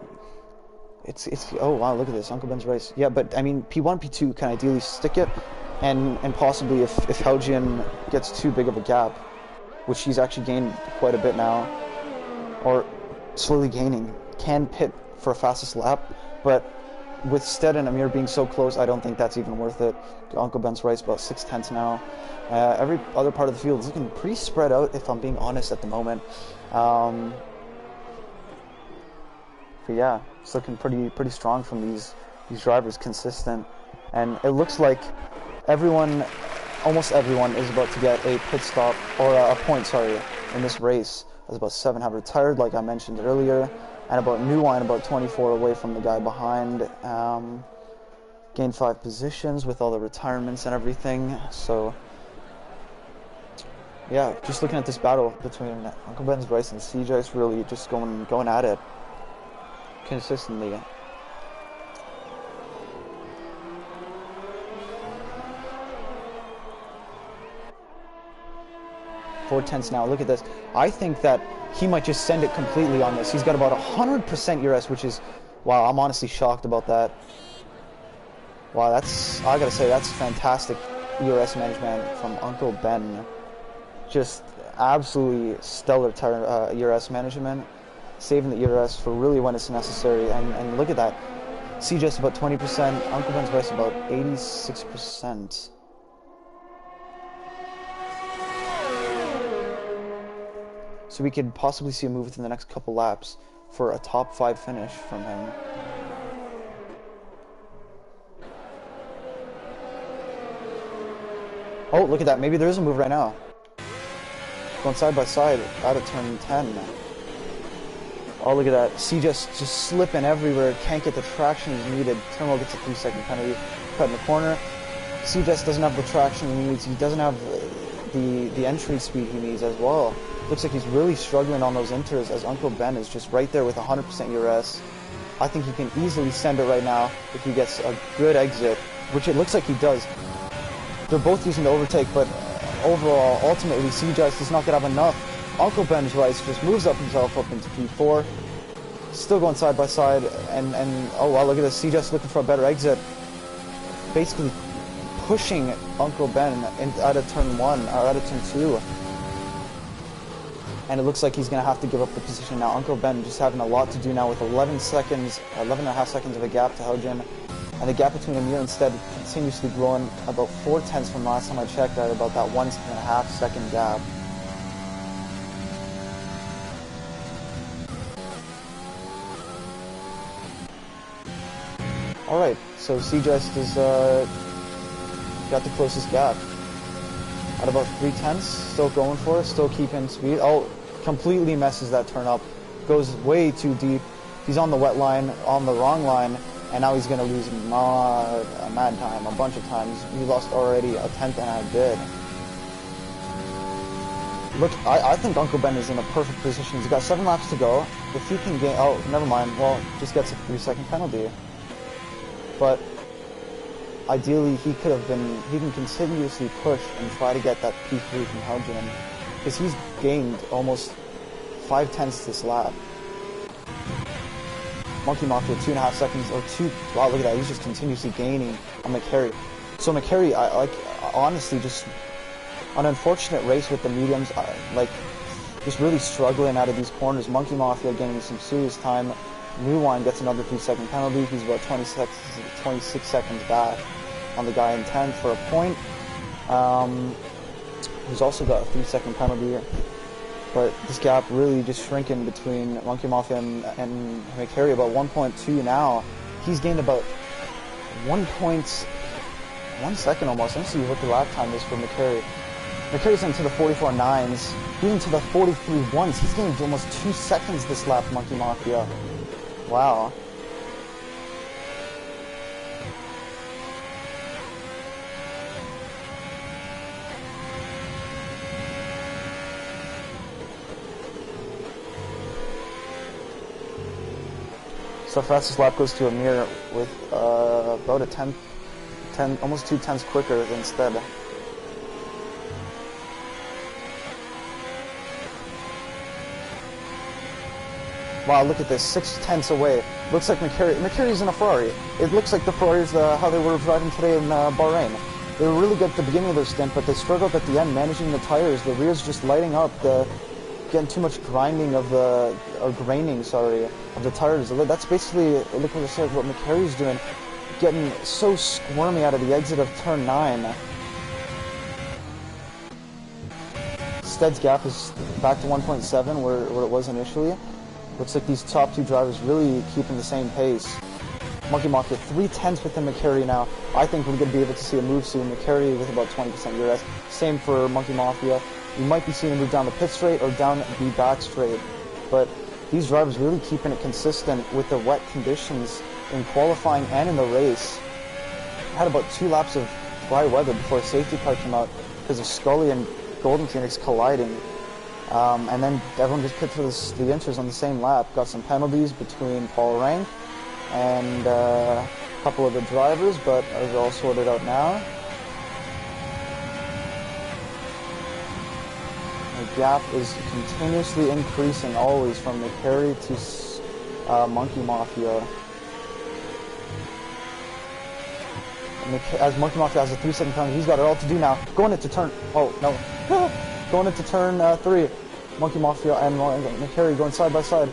it's oh wow, look at this, Uncle Ben's Race. Yeah, but I mean, P1, P2 can ideally stick it, and possibly if Helgen gets too big of a gap, which he's actually gained quite a bit now, or slowly gaining, can pit for a fastest lap. But with Stead and Amir being so close, I don't think that's even worth it. Uncle Ben's Race about 6 tenths now. Every other part of the field is looking pretty spread out, if I'm being honest, at the moment. But yeah, it's looking pretty strong from these drivers, consistent, and it looks like almost everyone is about to get a pit stop or a point, sorry, in this race. As about 7 have retired, like I mentioned earlier, and about New Wine about 24 away from the guy behind. Gained 5 positions with all the retirements and everything. So yeah, just looking at this battle between Uncle Ben's Rice and CJ's really just going at it consistently. Four tenths now. Look at this. I think that he might just send it completely on this. He's got about 100% ERS, which is, wow, I'm honestly shocked about that. Wow, I gotta say, that's fantastic ERS management from Uncle Ben. Just absolutely stellar ERS management. Saving the ERS for really when it's necessary. And look at that. CJ's about 20%, Uncle Ben's Rice about 86%. So we could possibly see a move within the next couple laps for a top 5 finish from him. Oh, look at that. Maybe there is a move right now. Going side by side out of turn 10. Oh, look at that. CJ's just slipping everywhere. Can't get the traction he's needed. Turmo gets a 3-second penalty. Cut in the corner. CJ's doesn't have the traction he needs. He doesn't have the entry speed he needs as well. Looks like he's really struggling on those inters, as Uncle Ben is just right there with 100% ERS. I think he can easily send it right now if he gets a good exit, which it looks like he does. They're both using the overtake, but overall, ultimately, CJ's does not get up enough. Uncle Ben's Rice just moves up himself up into P4. Still going side by side, and oh wow, look at this. CJ's looking for a better exit. Basically pushing Uncle Ben out of turn 1, or out of turn 2. And it looks like he's going to have to give up the position now. Uncle Ben just having a lot to do now with 11 and a half seconds of a gap to Helgen. And the gap between Amir and Stead continuously growing, about 4 tenths from last time I checked, at about that 1.5 second gap. Alright, so CJ's has got the closest gap. At about 3 tenths, still going for it, still keeping speed. Oh, completely messes that turn up. Goes way too deep. He's on the wet line, on the wrong line. and now he's going to lose mad time a bunch of times. He lost already a tenth and a bit. Look, I think Uncle Ben is in a perfect position. He's got 7 laps to go. If he can gain... Oh, never mind. Well, just gets a 3-second penalty. But ideally, he could have been... He can continuously push and try to get that P3 from Helgen. Because he's gained almost 5/10 this lap. Monkey Mafia 2.5 seconds, or 2... Wow, look at that. He's just continuously gaining on McCary. So McCary, honestly, just... An unfortunate race with the mediums, just really struggling out of these corners. Monkey Mafia getting some serious time. Rewind gets another 3-second penalty. He's about 26 seconds back on the guy in 10th for a point. He's also got a 3-second penalty. But this gap really just shrinking between Monkey Mafia and McCary, about 1.2 now. He's gained about 1 second almost. Let me see what the lap time is for McCary. McCary's into the 44.9s, even to the 43.1s. He's gained almost 2 seconds this lap, Monkey Mafia. Wow. So fastest lap goes to Amir with about a 10, almost 2 tenths quicker instead. Wow, look at this, 6 tenths away. Looks like McCary's in a Ferrari. It looks like the Ferrari's how they were driving today in Bahrain. They were really good at the beginning of their stint, but they struggled at the end, managing the tires. The rear's just lighting up, getting too much graining of the tires. That's basically, look what it says, what McCary's doing. Getting so squirmy out of the exit of turn 9. Stead's gap is back to 1.7 where it was initially. Looks like these top 2 drivers really keeping the same pace. Monkey Mafia 3/10 within McCary now. I think we're going to be able to see a move soon. McCary with about 20% URS. Same for Monkey Mafia. We might be seeing a move down the pit straight or down the back straight. But these drivers really keeping it consistent with the wet conditions in qualifying and in the race. Had about 2 laps of dry weather before a safety car came out because of Scully and Golden Phoenix colliding. And then everyone just pit for the inters on the same lap. Got some penalties between Paul Rank and a couple of the drivers, but they're all sorted out now. The gap is continuously increasing always from McCary to Monkey Mafia. As Monkey Mafia has a 3-second penalty, he's got it all to do now. Going into turn... Oh, no. Going into turn 3. Monkey Mafia and McCary going side by side.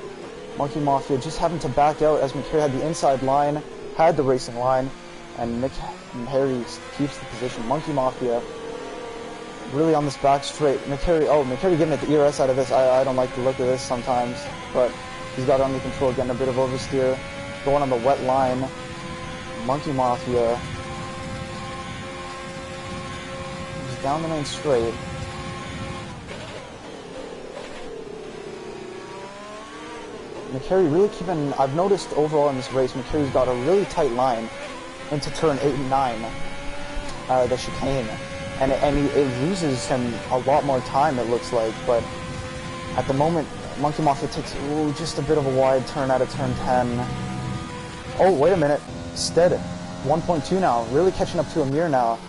Monkey Mafia just having to back out as McCary had the inside line, had the racing line, and McCary keeps the position. Monkey Mafia really on this back straight. McCary getting the ERS out of this. I don't like the look of this sometimes, but he's got it under control, getting a bit of oversteer. Going on the wet line. Monkey Mafia. He's down the main straight. McCary really keeping, I've noticed overall in this race, McCary's got a really tight line into turn 8 and 9, the chicane, and it loses him a lot more time, it looks like, but at the moment, Monkey Mafia takes just a bit of a wide turn out of turn 10. Oh, wait a minute, Stead, 1.2 now, really catching up to Amir now.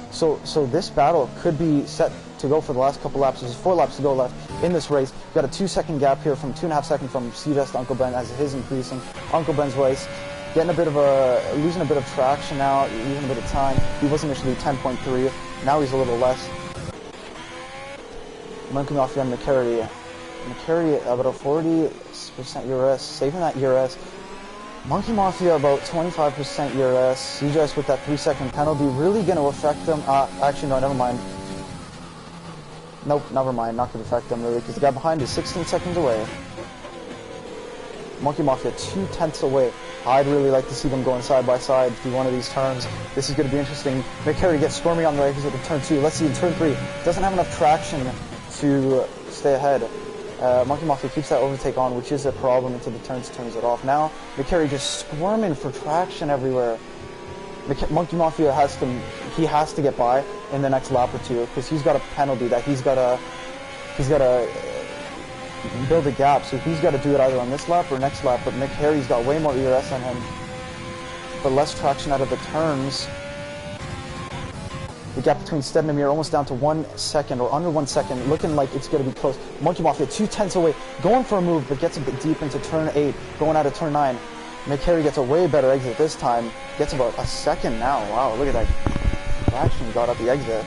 So this battle could be set to go for the last couple laps. There's 4 laps to go left in this race. We've got a 2-second gap here from 2.5 seconds from CDS to Uncle Ben as his increasing. Uncle Ben's race getting losing a bit of traction now, losing a bit of time. He was initially 10.3. Now he's a little less. Monkey Mafia and McCary about a 40% URS, saving that URS. Monkey Mafia about 25% URS. CJS with that 3-second penalty really going to affect them. Actually, no, never mind. Nope, never mind. Not going to affect them really because the guy behind is 16 seconds away. Monkey Mafia 2 tenths away. I'd really like to see them going side by side through one of these turns. This is going to be interesting. McCary gets stormy on the exit of turn 2. Let's see in turn 3. Doesn't have enough traction to stay ahead. Monkey Mafia keeps that overtake on, which is a problem until the turns it off. Now, McCary just squirming for traction everywhere. Monkey Mafia has to get by in the next lap or two, because he's got a penalty that he's got to build a gap, so he's got to do it either on this lap or next lap, but McCary's got way more ERS on him, but less traction out of the turns. The gap between Stead and Amir almost down to 1 second, or under 1 second, looking like it's going to be close. Monkey Mafia 2/10 away, going for a move, but gets a bit deep into turn 8, going out of turn 9. McCary gets a way better exit this time, gets about a second now. Wow, look at that traction got at the exit.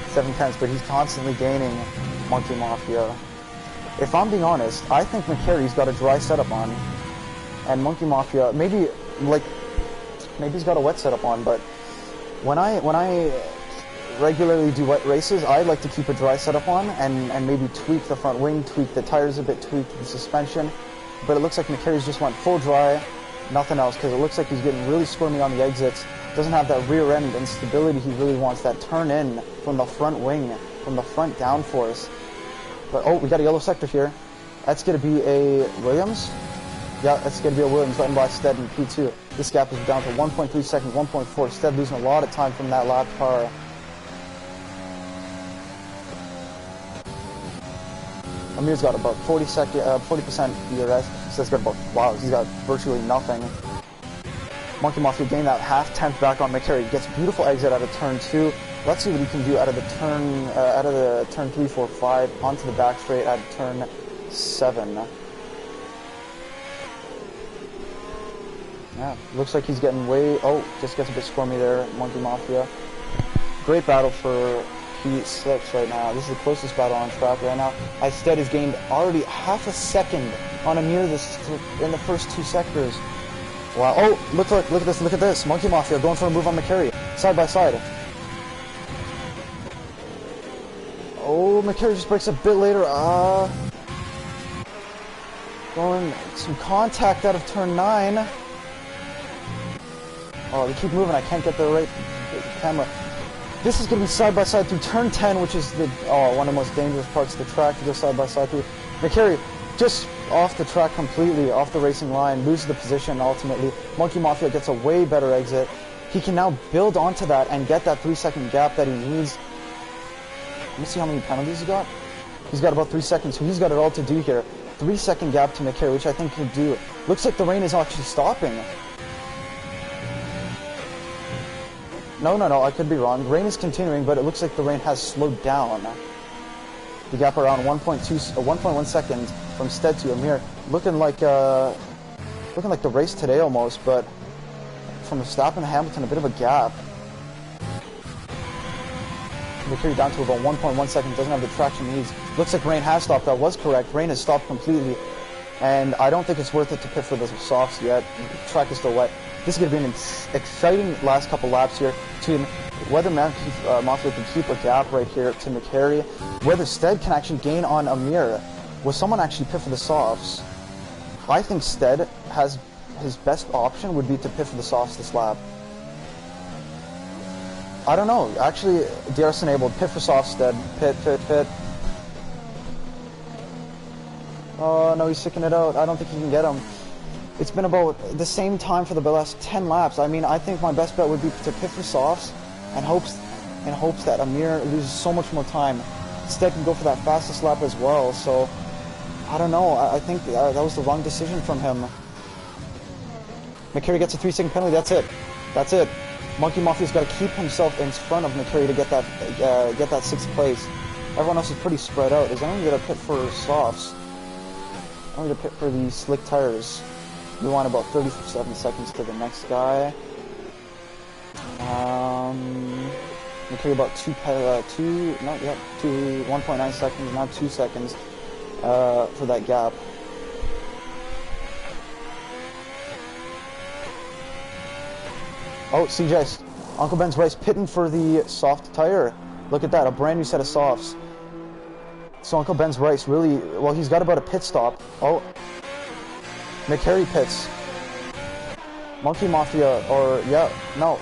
7/10, but he's constantly gaining Monkey Mafia. If I'm being honest, I think McCary's got a dry setup on, and Monkey Mafia, maybe he's got a wet setup on, but when I regularly do wet races, I like to keep a dry setup on and maybe tweak the front wing, tweak the tires a bit, tweak the suspension. But it looks like McCary's just went full dry, nothing else, because it looks like he's getting really squirmy on the exits. Doesn't have that rear end and stability he really wants, that turn in from the front wing, from the front downforce. But oh, we got a yellow sector here. That's going to be a Williams. Yeah, that's going to be a Williams letting by Stead in P2. This gap is down to 1.3 seconds, 1.4. Stead losing a lot of time from that lap car. Amir's got about 40% ERS. Stead's got about, wow, he's got virtually nothing. Monkey Mafia gained that half-tenth back on McCary. Gets beautiful exit out of turn 2. Let's see what he can do out of the turn 3, 4, 5 onto the back straight at turn 7. Yeah, looks like he's getting way... Oh, just gets a bit squirmy there, Monkey Mafia. Great battle for P6 right now. This is the closest battle on track right now. Stead has gained already half a second on Amir in the first 2 sectors. Wow. Oh, look at this. Monkey Mafia going for a move on McCary. Side by side. Oh, McCary just breaks a bit later. Going some contact out of turn 9. Oh, they keep moving. I can't get the right camera. This is going to be side by side through turn 10, which is one of the most dangerous parts of the track to go side by side through. McCary just off the track completely, off the racing line, loses the position ultimately. Monkey Mafia gets a way better exit. He can now build onto that and get that 3-second gap that he needs. Let me see how many penalties he got. He's got about 3 seconds, so he's got it all to do here. 3-second gap to McCary, which I think he can do. Looks like the rain is actually stopping. No, I could be wrong. Rain is continuing, but it looks like the rain has slowed down. The gap around 1.1 seconds from Stead to Amir, looking like the race today almost, but from Verstappen to Hamilton, a bit of a gap. McCary down to about 1.1 seconds, doesn't have the traction he needs. Looks like rain has stopped. That was correct. Rain has stopped completely, and I don't think it's worth it to pit for the softs yet. The track is still wet. This is going to be an exciting last couple laps here to whether Mafia can keep a gap right here to McCary, whether Stead can actually gain on Amir. Will someone actually pit for the softs? I think Stead has his best option would be to pit for the softs this lap. I don't know. Actually, DRS enabled. Pit for softs, Stead. Pit. Oh no, he's sticking it out. I don't think he can get him. It's been about the same time for the last 10 laps. I mean, I think my best bet would be to pit for softs and hopes that Amir loses so much more time. Stead can go for that fastest lap as well, so I don't know. I think that was the wrong decision from him. McCary gets a 3-second penalty. That's it. Monkey Mafia's got to keep himself in front of McCary to get that 6th place. Everyone else is pretty spread out. Is anyone going to pit for softs? I'm going to pit for the slick tires. We want about 37 seconds to the next guy. McCary about 1.9 seconds, not 2 seconds for that gap. Oh, CJ, Uncle Ben's Rice pitting for the soft tire. Look at that, a brand new set of softs. So Uncle Ben's Rice really, well, he's got about a pit stop. Oh, McCary pits. Monkey Mafia, or, yeah, no.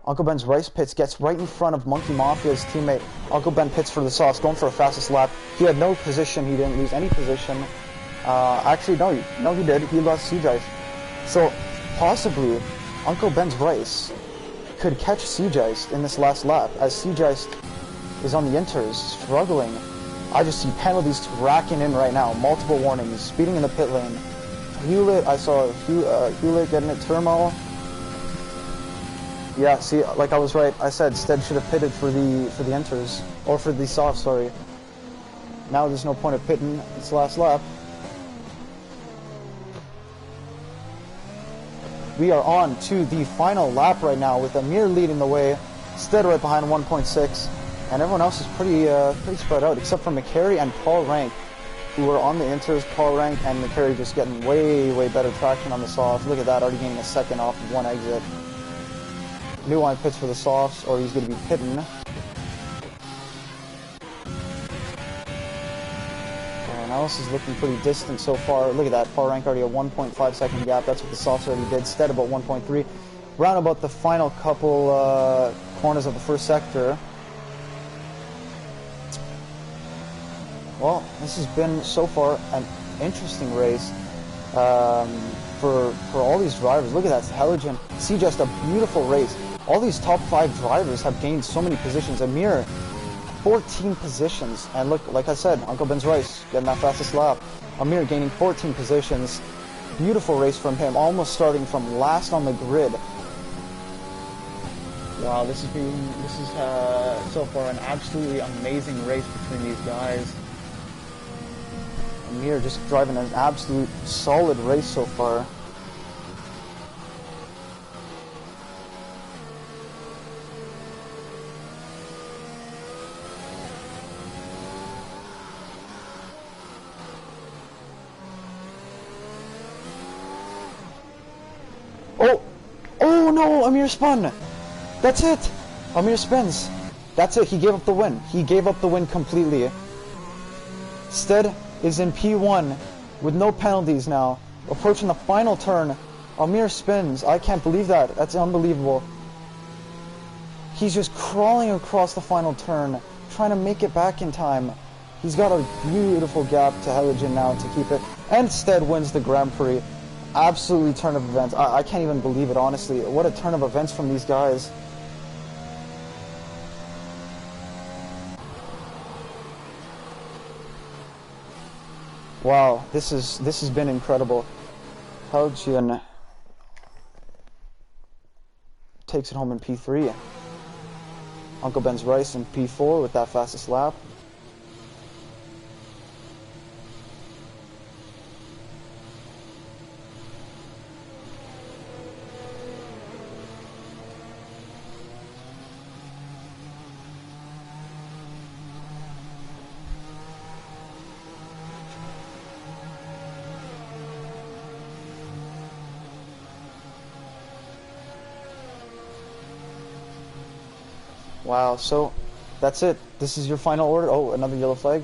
Uncle Ben's Rice pits, gets right in front of Monkey Mafia's teammate. Uncle Ben pits for the sauce, going for a fastest lap. He had no position, he didn't lose any position. Actually, no, he did. He lost CJ's. So, possibly, Uncle Ben's Rice could catch CJ's in this last lap, as CJ's is on the inters, struggling. I just see penalties racking in right now. Multiple warnings, speeding in the pit lane. Hewlett, I saw Hewlett getting it, Turmo. Yeah, see, like I was right. I said Stead should have pitted for the enters, or for the soft, sorry. Now there's no point of pitting. It's the last lap. We are on to the final lap right now with Amir leading the way, Stead right behind 1.6, and everyone else is pretty spread out except for McCary and Paul Rank, who were on the inters. Paul Rank and McCary just getting way better traction on the soft. Look at that, already gaining a second off of one exit. New Line pits for the softs, or he's going to be pitting. Everyone else is looking pretty distant so far. Look at that, Paul Rank already a 1.5 second gap. That's what the softs already did. Stead about 1.3. Round about the final couple corners of the first sector. Well, this has been so far an interesting race for all these drivers. Look at that, Heligen. See, just a beautiful race. All these top 5 drivers have gained so many positions. Amir, 14 positions. And look, like I said, Uncle Ben's Rice getting that fastest lap. Amir gaining 14 positions. Beautiful race from him, almost starting from last on the grid. Wow, this is so far an absolutely amazing race between these guys. Amir just driving an absolute solid race so far. Oh no, Amir spun. That's it. Amir spins. That's it, he gave up the win. He gave up the win completely. Stead is in P1 with no penalties now. Approaching the final turn. Amir spins. I can't believe that. That's unbelievable. He's just crawling across the final turn, trying to make it back in time. He's got a beautiful gap to Heligen now to keep it. And Stead wins the Grand Prix. Absolutely turn of events. I can't even believe it, honestly. What a turn of events from these guys. Wow, this has been incredible. Heligen takes it home in P3. Uncle Ben's Rice in P4 with that fastest lap. Wow, so that's it. This is your final order. Oh, another yellow flag.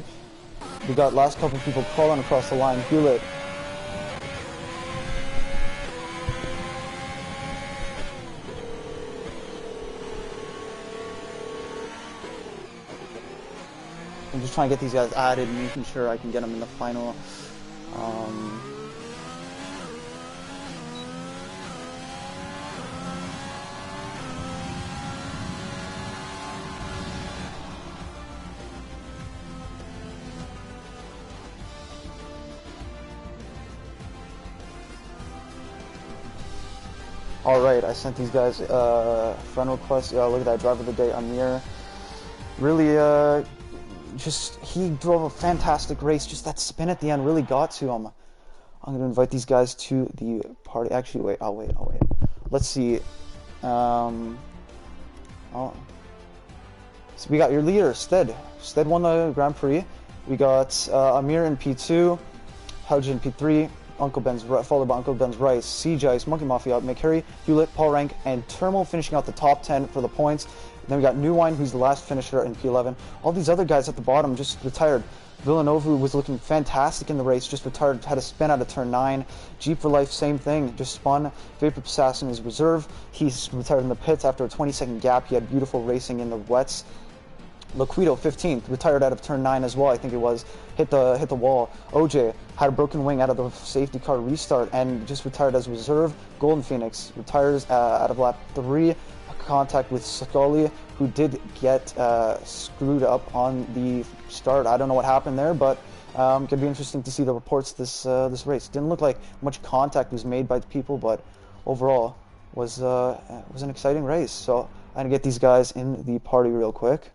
We got last couple people crawling across the line. Hewlett. I'm just trying to get these guys added, making sure I can get them in the final. Alright, I sent these guys friend requests. Look at that, driver of the day, Amir. Really, he drove a fantastic race. Just that spin at the end really got to him. I'm going to invite these guys to the party. Actually, wait, I'll wait. Let's see. So we got your leader, Stead. Stead won the Grand Prix. We got Amir in P2, Heligen in P3, followed by Uncle Ben's Rice, CJ's, Monkey Mafia, McCary, Hewlett, Paul Rank, and Turmo finishing out the top 10 for the points. And then we got New Wine, who's the last finisher in P11. All these other guys at the bottom just retired. Villeneuve was looking fantastic in the race, just retired, had a spin out of turn 9. Jeep for Life, same thing, just spun. Vapor Assassin is reserve. He's retired in the pits after a 20-second gap. He had beautiful racing in the wets. Laquido, 15th, retired out of turn 9 as well, I think it was. Hit the wall. OJ had a broken wing out of the safety car restart and just retired as reserve. Golden Phoenix retires out of lap 3. Contact with Scully, who did get screwed up on the start. I don't know what happened there, but could be interesting to see the reports this race. Didn't look like much contact was made by the people, but overall was an exciting race. So I'm gonna get these guys in the party real quick.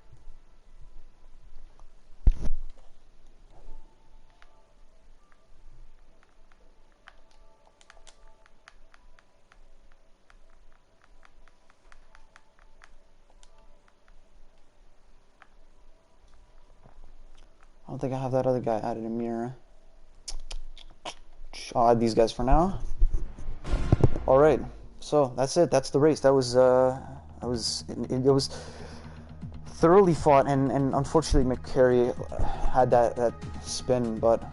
I don't think I have that other guy added in mirror. I'll add these guys for now. All right, so that's it. That's the race. It was thoroughly fought, and unfortunately McCary had that spin, but.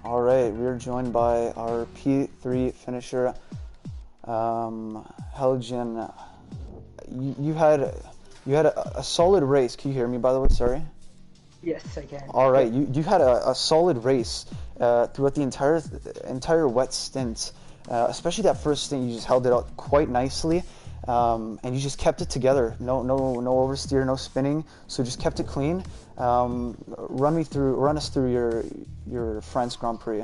All right, we're joined by our P3 finisher, Helgen. You had a solid race. Can you hear me, by the way? Sorry. Yes, I can. All right, you had a solid race throughout the entire wet stint, especially that first stint. You just held it out quite nicely, and you just kept it together. No oversteer, no spinning. So just kept it clean. Run us through your France Grand Prix.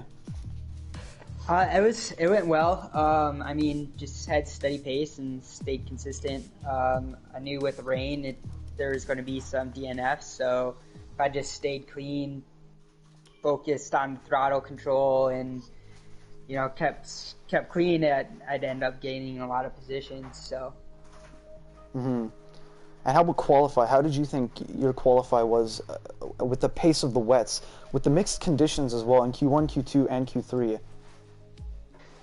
It went well. I mean, just had steady pace and stayed consistent. I knew with the rain, there was going to be some DNFs, so if I just stayed clean, focused on throttle control, and kept clean, I'd end up gaining a lot of positions. So. Mm-hmm. And how about qualify? How did you think your qualify was with the pace of the wets, with the mixed conditions as well in Q1, Q2, and Q3?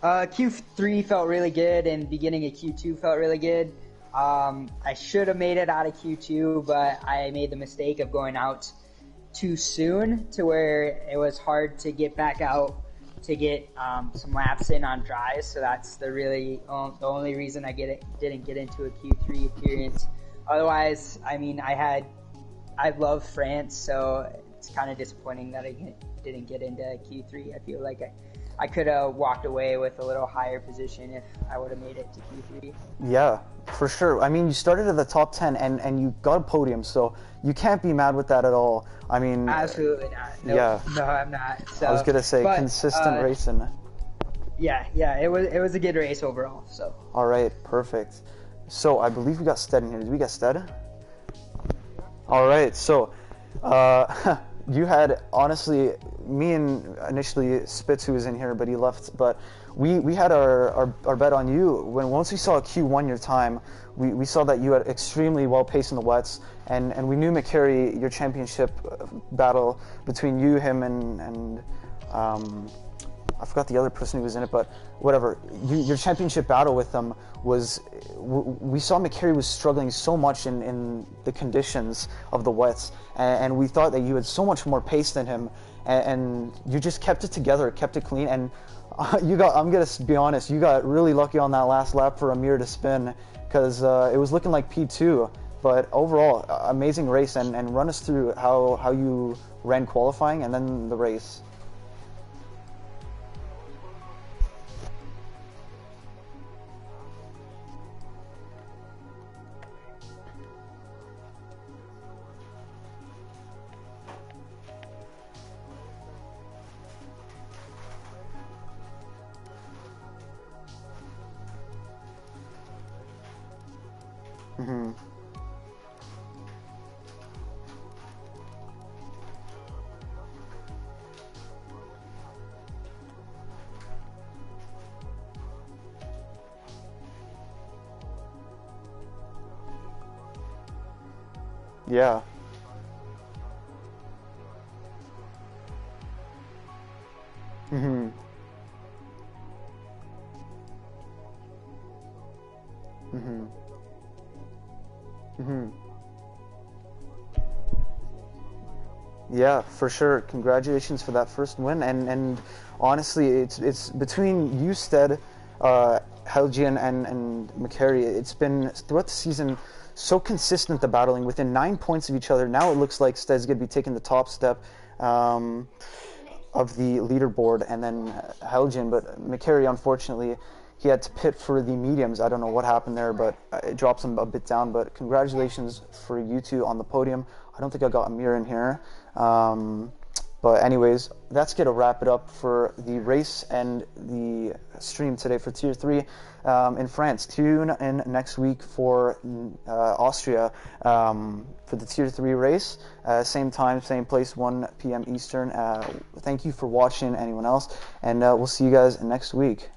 Q3 felt really good, and beginning of Q2 felt really good. I should have made it out of Q2, but I made the mistake of going out too soon to where it was hard to get back out to get some laps in on dries. So that's the only reason I didn't get into a Q3 appearance. Otherwise, I mean, I love France, so it's kind of disappointing that I didn't get into Q3. I feel like I could have walked away with a little higher position if I would have made it to Q3. Yeah, for sure. I mean, you started at the top 10 and you got a podium, so you can't be mad with that at all. I mean, absolutely not. Nope. Yeah. No, I'm not. So, I was gonna say consistent racing. Yeah, it was a good race overall. So. All right, perfect. So I believe we got Stead in here. Did we get Stead? All right, so you had, honestly, me and initially Spitz, who was in here, but he left. But we had our bet on you. Once we saw Q1 your time, we saw that you had extremely well paced in the wets, and we knew McCary, your championship battle between you, him, and I forgot the other person who was in it, but whatever. Your championship battle with them was, we saw McCary was struggling so much in the conditions of the wets, and we thought that you had so much more pace than him, and you just kept it together, kept it clean, and I'm gonna be honest, you got really lucky on that last lap for Amir to spin, because it was looking like P2, but overall, amazing race, and run us through how you ran qualifying and then the race. Mm-hmm. Yeah. Mm-hmm. Mm-hmm. Yeah, for sure. Congratulations for that first win, and honestly, it's between you, Stead, Helgian, and McCary. It's been throughout the season so consistent, the battling within 9 points of each other. Now it looks like Stead's going to be taking the top step of the leaderboard, and then Helgian, but McCary, unfortunately, he had to pit for the mediums. I don't know what happened there, but it drops him a bit down. But congratulations for you two on the podium. I don't think I got Amir in here. But anyways, that's going to wrap it up for the race and the stream today for Tier 3 in France. Tune in next week for Austria for the Tier 3 race. Same time, same place, 1 p.m. Eastern. Thank you for watching, anyone else, and we'll see you guys next week.